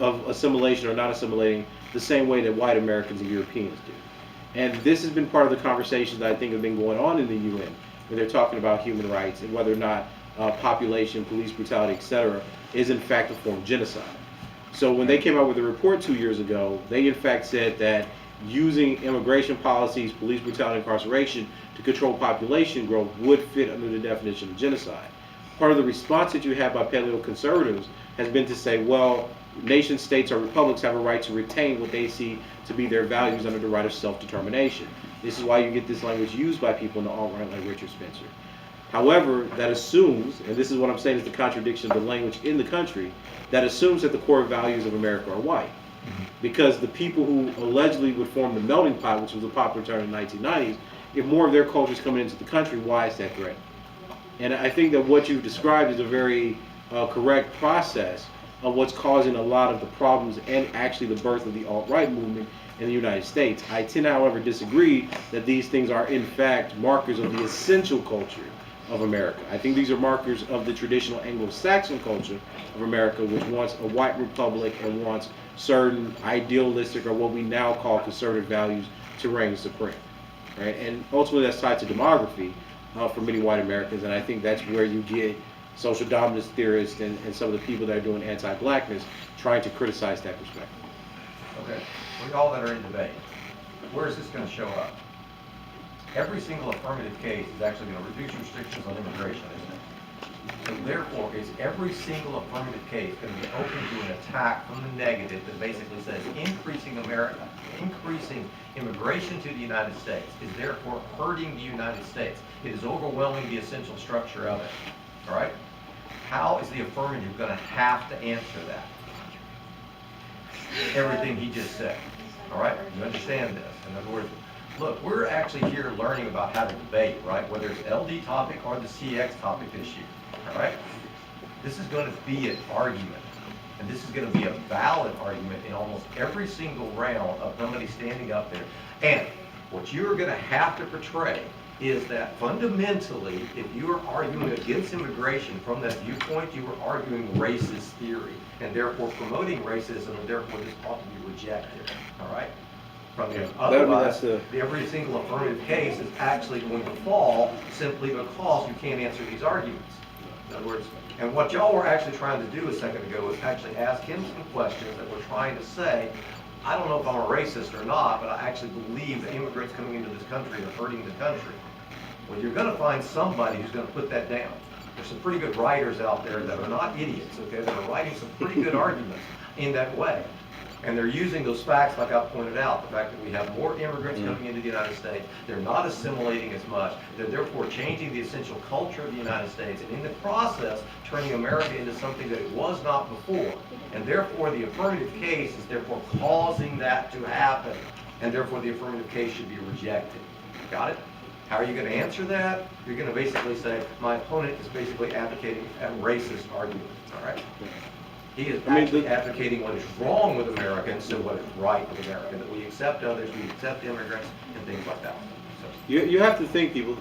of assimilation or not assimilating the same way that white Americans and Europeans do. And this has been part of the conversations that I think have been going on in the UN, where they're talking about human rights and whether or not population, police brutality, etc., is in fact a form of genocide. So when they came out with a report 2 years ago, they in fact said that using immigration policies, police brutality, incarceration to control population growth would fit under the definition of genocide. Part of the response that you have by paleo-conservatives has been to say, well, nation states or republics have a right to retain what they see to be their values under the right of self-determination. This is why you get this language used by people in the alt-right like Richard Spencer. However, that assumes, and this is what I'm saying is the contradiction of the language in the country, that assumes that the core values of America are white. Because the people who allegedly would form the melting pot, which was a popular term in the 1990s, if more of their culture is coming into the country, why is that threat? And I think that what you've described is a very correct process of what's causing a lot of the problems and actually the birth of the alt-right movement in the United States. I tend, however, disagree that these things are in fact markers of the essential culture of America. I think these are markers of the traditional Anglo-Saxon culture of America, which wants a white republic and wants certain idealistic or what we now call conservative values to reign supreme. Right? And ultimately that's tied to demography for many white Americans, and I think that's where you get social dominance theorists and some of the people that are doing anti-blackness trying to criticize that perspective. Okay, we all that are in debate, where is this going to show up? Every single affirmative case is actually going to reduce restrictions on immigration, isn't it? So therefore, is every single affirmative case going to be open to an attack from the negative that basically says increasing immigration to the United States is therefore hurting the United States. It is overwhelming the essential structure of it. All right? How is the affirmative going to have to answer that? Everything he just said. All right? You understand this? In other words, look, we're actually here learning about how to debate, right? Whether it's LD topic or the CX topic issue. All right? This is going to be an argument. And this is going to be a valid argument in almost every single round of somebody standing up there. And what you're going to have to portray is that fundamentally, if you are arguing against immigration from that viewpoint, you are arguing racist theory, and therefore promoting racism, and therefore this ought to be rejected. All right? Otherwise, every single affirmative case is actually going to fall simply because you can't answer these arguments. In other words, and what y'all were actually trying to do a second ago is actually ask him some questions that we're trying to say, I don't know if I'm a racist or not, but I actually believe that immigrants coming into this country are hurting the country. Well, you're going to find somebody who's going to put that down. There's some pretty good writers out there that are not idiots, okay, that are writing some pretty good arguments in that way. And they're using those facts, like I pointed out, the fact that we have more immigrants coming into the United States, they're not assimilating as much, they're therefore changing the essential culture of the United States, and in the process, turning America into something that it was not before. And therefore, the affirmative case is therefore causing that to happen, and therefore the affirmative case should be rejected. Got it? How are you going to answer that? You're going to basically say, my opponent is basically advocating a racist argument, all right? He is actually advocating what is wrong with America instead of what is right with America, that we accept others, we accept immigrants, and things like that. So. You have to think, people,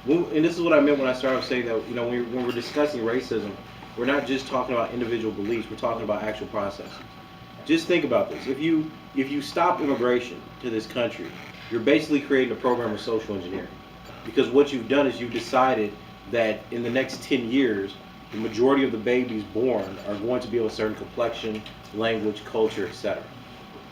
And this is what I meant when I started saying that, you know, when we're discussing racism, we're not just talking about individual beliefs, we're talking about actual processes. Just think about this. If you stop immigration to this country, you're basically creating a program of social engineering. Because what you've done is you've decided that in the next 10 years, the majority of the babies born are going to be of a certain complexion, language, culture, etc.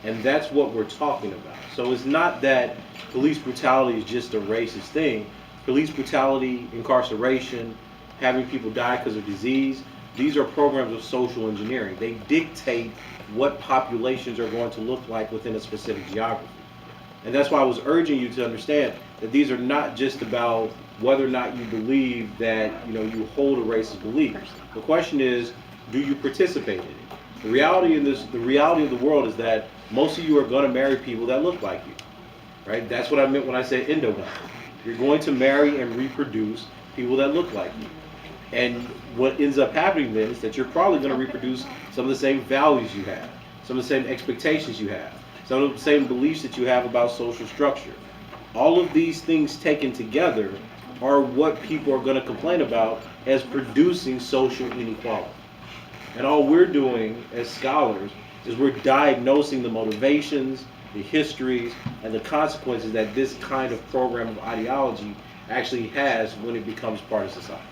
And that's what we're talking about. So it's not that police brutality is just a racist thing. Police brutality, incarceration, having people die because of disease, these are programs of social engineering. They dictate what populations are going to look like within a specific geography. And that's why I was urging you to understand that these are not just about whether or not you believe that, you know, you hold a racist belief. The question is, do you participate in it? The reality of the world is that most of you are going to marry people that look like you, right? That's what I meant when I said endogamy. You're going to marry and reproduce people that look like you. And what ends up happening then is that you're probably going to reproduce some of the same values you have, some of the same expectations you have, some of the same beliefs that you have about social structure. All of these things taken together are what people are going to complain about as producing social inequality. And all we're doing as scholars is we're diagnosing the motivations, the histories, and the consequences that this kind of program of ideology actually has when it becomes part of society.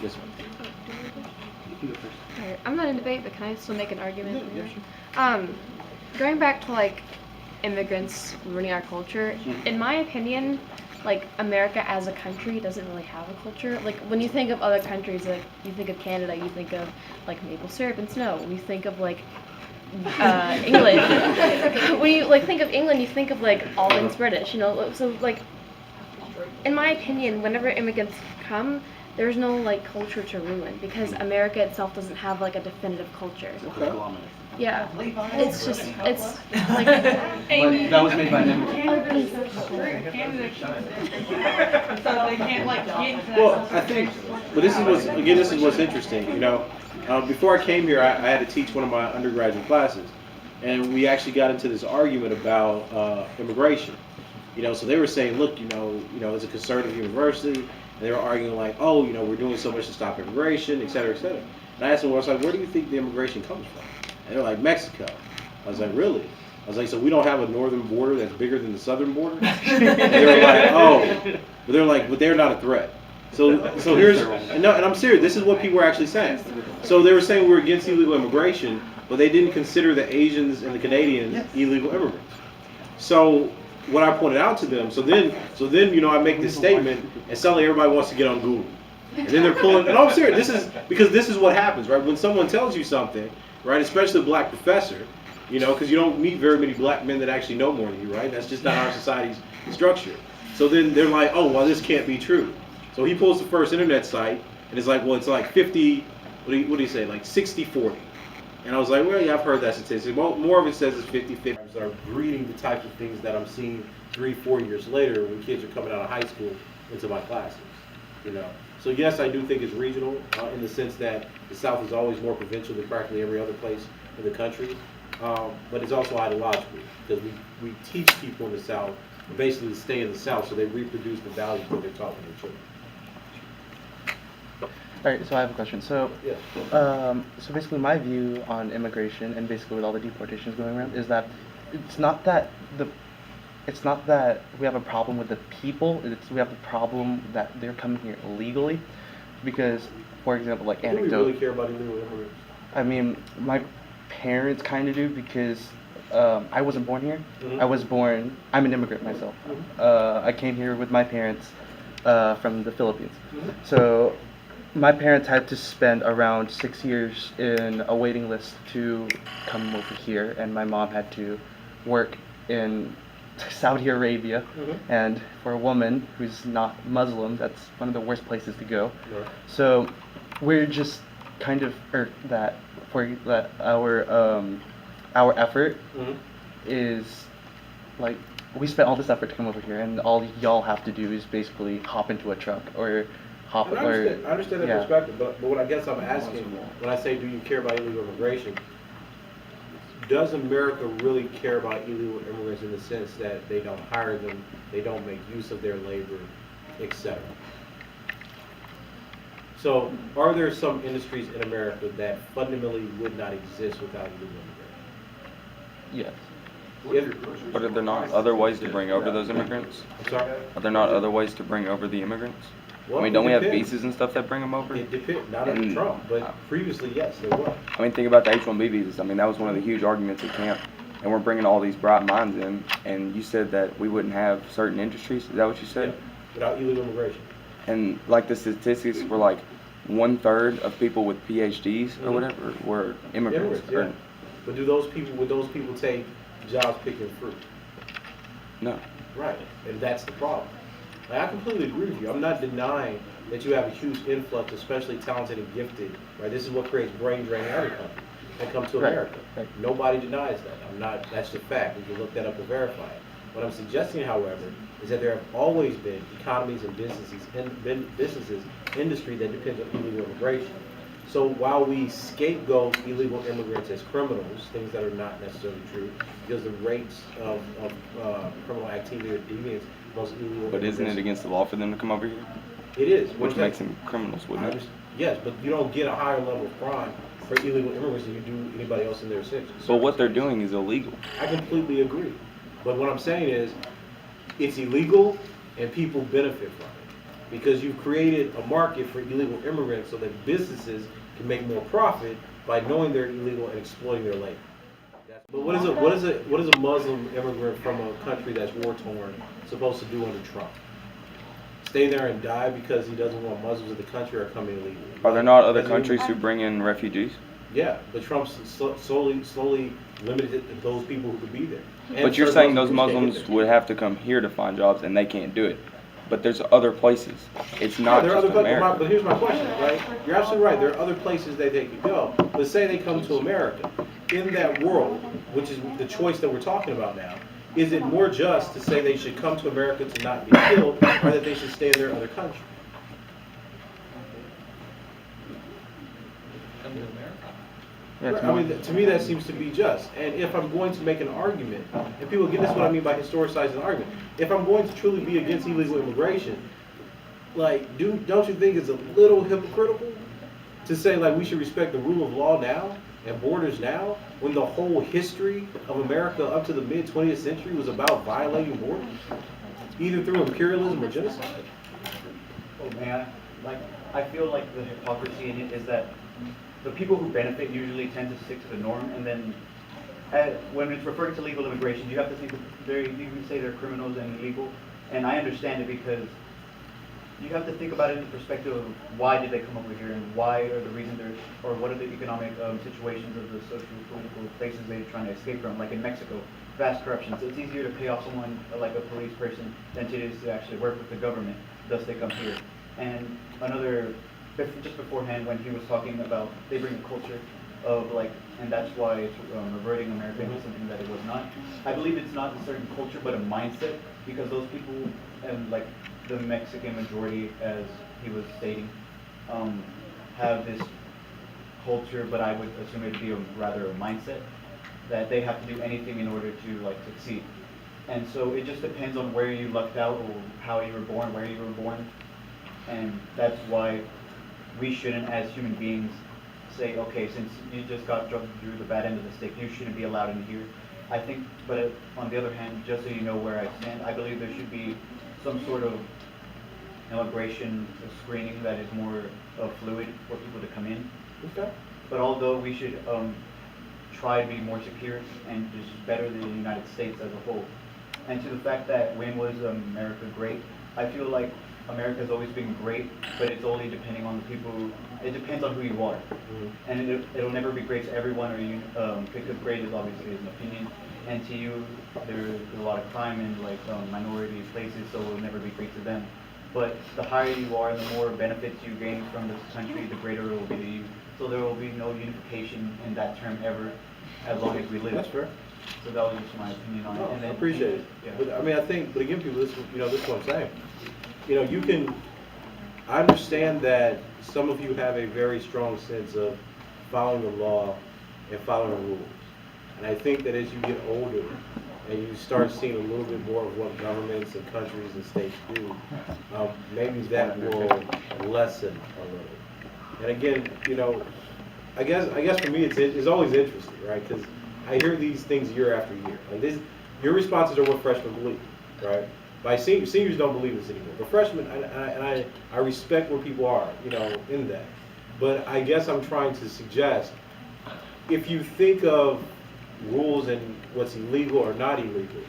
Yes, ma'am. Alright, I'm not in debate, but can I still make an argument? Yeah, sure. Going back to like immigrants ruining our culture, in my opinion, like America as a country doesn't really have a culture. Like when you think of other countries, like you think of Canada, you think of like maple syrup and snow. When you think of like England, when you like think of England, you think of like all things British. You know, so like in my opinion, whenever immigrants come, there's no like culture to ruin because America itself doesn't have like a definitive culture. Okay. Yeah, it's just it's like But that was made by an immigrant. So they can't like get into that. Well, I think, but this is what's interesting. You know, before I came here, I had to teach one of my undergraduate classes, and we actually got into this argument about immigration. You know, so they were saying, look, you know, it's a conservative university, and they were arguing like, oh, you know, we're doing so much to stop immigration, et cetera, et cetera. And I asked them, well, I was like, where do you think the immigration comes from? And they're like, Mexico. I was like, really? I was like, so we don't have a northern border that's bigger than the southern border? And they were like, oh. But they're like, but they're not a threat. So here's, and I'm serious, this is what people were actually saying. So they were saying we're against illegal immigration, but they didn't consider the Asians and the Canadians illegal immigrants. So what I pointed out to them, so then, you know, I make this statement, and suddenly everybody wants to get on Google. And then they're pulling, and I'm serious, this is what happens, right? When someone tells you something, right, especially a black professor, you know, because you don't meet very many black men that actually know more than you, right? That's just not our society's structure. So then they're like, oh, well, this can't be true. So he pulls the first internet site, and it's like, well, it's like 50, what do you say, like 60-40. And I was like, well, yeah, I've heard that statistic. Well, more of it says it's 50-50. Are breeding the type of things that I'm seeing 3-4 years later when kids are coming out of high school into my classes, you know. So yes, I do think it's regional in the sense that the South is always more provincial than practically every other place in the country. But it's also ideological because we teach people in the South basically to stay in the South so they reproduce the values that they're taught to their children. All right, so I have a question. So, Yeah. so basically, my view on immigration and basically with all the deportations going around is that it's not that we have a problem with the people. We have a problem that they're coming here illegally, because, for example, like Do we anecdote. really care about illegal immigrants? I mean, my parents kind of do because I wasn't born here. Mhm. I'm an immigrant myself. I came here with my parents from the Philippines. So my parents had to spend around 6 years in a waiting list to come over here, and my mom had to work in Saudi Arabia. And for a woman who's not Muslim, that's one of the worst places to go. Right. So we're just kind of our effort is like we spent all this effort to come over here, and all y'all have to do is basically hop into a truck or hop And I understand that yeah. perspective, but what I guess I'm asking when I say do you care about illegal immigration, does America really care about illegal immigrants in the sense that they don't hire them, they don't make use of their labor, etc. So, are there some industries in America that fundamentally would not exist without illegal immigration? Yes. If, But are there not other ways to bring over those immigrants? I'm sorry? Are there not other ways to bring over the immigrants? Well, I mean, don't it we have depends. visas and stuff that bring them over? It depends, not under And- Trump, but previously, yes, there was. I mean, think about the H-1B visas. I mean, that was one of the huge arguments at camp. And we're bringing all these bright minds in, and you said that we wouldn't have certain industries. Is that what you said? Without illegal immigration. And like the statistics were like 1/3 of people with PhDs or whatever were immigrants. Immigrants, yeah. But would those people take jobs picking fruit? No. Right, and that's the problem. Like, I completely agree with you. I'm not denying that you have a huge influx, especially talented and gifted. Right, this is what creates brain drain in other countries that come to Right, America. right. Nobody denies that. That's the fact. We can look that up and verify it. What I'm suggesting, however, is that there have always been economies and industry that depends on illegal immigration. So while we scapegoat illegal immigrants as criminals, things that are not necessarily true, because the rates of criminal activity or deviance, most illegal But isn't it immigrants- against the law for them to come over here? It is. Which makes them criminals, wouldn't it? Yes, but you don't get a higher level of crime for illegal immigrants than you do anybody else in their city. But what they're doing is illegal. I completely agree. But what I'm saying is, it's illegal and people benefit from it. Because you've created a market for illegal immigrants so that businesses can make more profit by knowing they're illegal and exploiting their labor. But what is a Muslim immigrant from a country that's war torn supposed to do under Trump? Stay there and die because he doesn't want Muslims in the country or come in illegally? Are there not other Doesn't countries even- who bring in refugees? Yeah, but Trump slowly limited it to those people who could be there. And But you're certain saying those groups can't get Muslims there. would have to come here to find jobs and they can't do it. But there's other places. It's Yeah, not there are just other places, America. but here's my question, right? You're absolutely right. There are other places that they could go. But say they come to America. In that world, which is the choice that we're talking about now, is it more just to say they should come to America to not be killed, or that they should stay in their other country? Yeah, it's I more- mean, to me, that seems to be just. And if I'm going to make an argument, and people get this, what I mean by historicizing an argument. If I'm going to truly be against illegal immigration, like, don't you think it's a little hypocritical to say, like, we should respect the rule of law now and borders now, when the whole history of America up to the mid-20th century was about violating borders, either through imperialism or genocide? Oh man, I feel like the hypocrisy in it is that the people who benefit usually tend to stick to the norm, and then when it's referring to legal immigration, you have to think of you can say they're criminals and illegal, and I understand it because you have to think about it in the perspective of why did they come over here and why are the reasons or what are the economic situations of the social political places they're trying to escape from. Like in Mexico, vast corruption. So it's easier to pay off someone like a police person than it is to actually work with the government. Thus they come here. And just beforehand when he was talking about they bring a culture of and that's why it's reverting America into something that it was not. I believe it's not a certain culture but a mindset, because those people and the Mexican majority, as he was stating, have this culture, but I would assume it would be rather a mindset that they have to do anything in order to succeed. And so it just depends on where you lucked out or how you were born, where you were born, and that's why we shouldn't, as human beings, say, okay, since you just got drugged through the bad end of the stick, you shouldn't be allowed in here. I think, but on the other hand, just so you know where I stand, I believe there should be some sort of immigration screening that is more fluid for people to come in. Okay. But although we should try to be more secure and just better than the United States as a whole. And to the fact that when was America great, I feel like America's always been great, but it's only depending on the people. It depends on who you are, and it'll never be great to everyone. Or because great is obviously an opinion, and to you, there's a lot of crime in minority places, so it'll never be great to them. But the higher you are, the more benefits you gain from this country, the greater it will be to you. So there will be no unification in that term ever, as long as we live. That's fair. So that was just my opinion on it. And I then, appreciate it. Yeah. But I mean, but again, people, this is what I'm saying. I understand that some of you have a very strong sense of following the law and following the rules. And I think that as you get older, and you start seeing a little bit more of what governments and countries and states do, maybe that will lessen a little. And again, you know, I guess for me it's always interesting, right? Because I hear these things year after year. Like this, your responses are what freshmen believe, right? Like seniors don't believe this anymore. But freshmen, I respect where people are, you know, in that. But I guess I'm trying to suggest, if you think of rules and what's illegal or not illegal,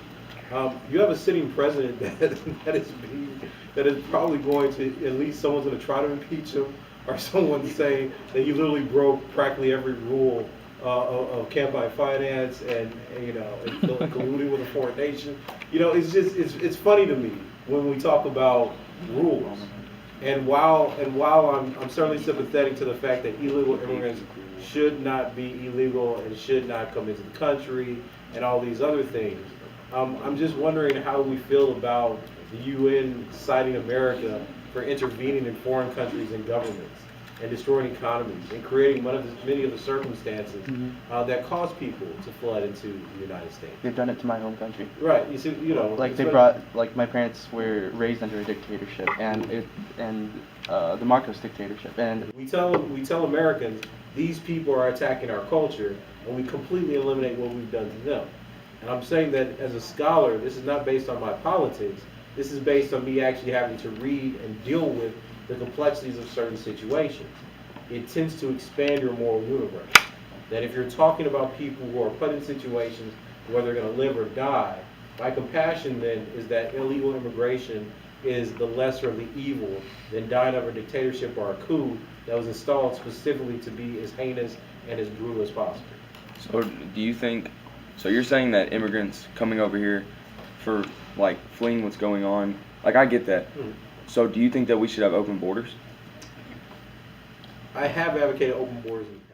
you have a sitting president that is probably going to, at least someone's going to try to impeach him, or someone saying that you literally broke practically every rule of campaign finance and you know, and colluding with a foreign nation. You know, it's funny to me when we talk about rules. And while I'm certainly sympathetic to the fact that illegal immigrants should not be illegal and should not come into the country and all these other things, I'm just wondering how we feel about the UN citing America for intervening in foreign countries and governments and destroying economies and creating many of the circumstances that cause people to flood into the United States. They've done it to my home country. Right. You see, you know, Like they brought, like my parents were raised under a dictatorship and the Marcos dictatorship, and we tell Americans these people are attacking our culture, and we completely eliminate what we've done to them. And I'm saying that as a scholar, this is not based on my politics. This is based on me actually having to read and deal with the complexities of certain situations. It tends to expand your moral universe. That if you're talking about people who are put in situations where they're going to live or die, my compassion then is that illegal immigration is the lesser of the evil than dying of a dictatorship or a coup that was installed specifically to be as heinous and as brutal as possible. So do you think, so you're saying that immigrants coming over here for like fleeing what's going on, like I get that. So do you think that we should have open borders? I have advocated open borders in the past.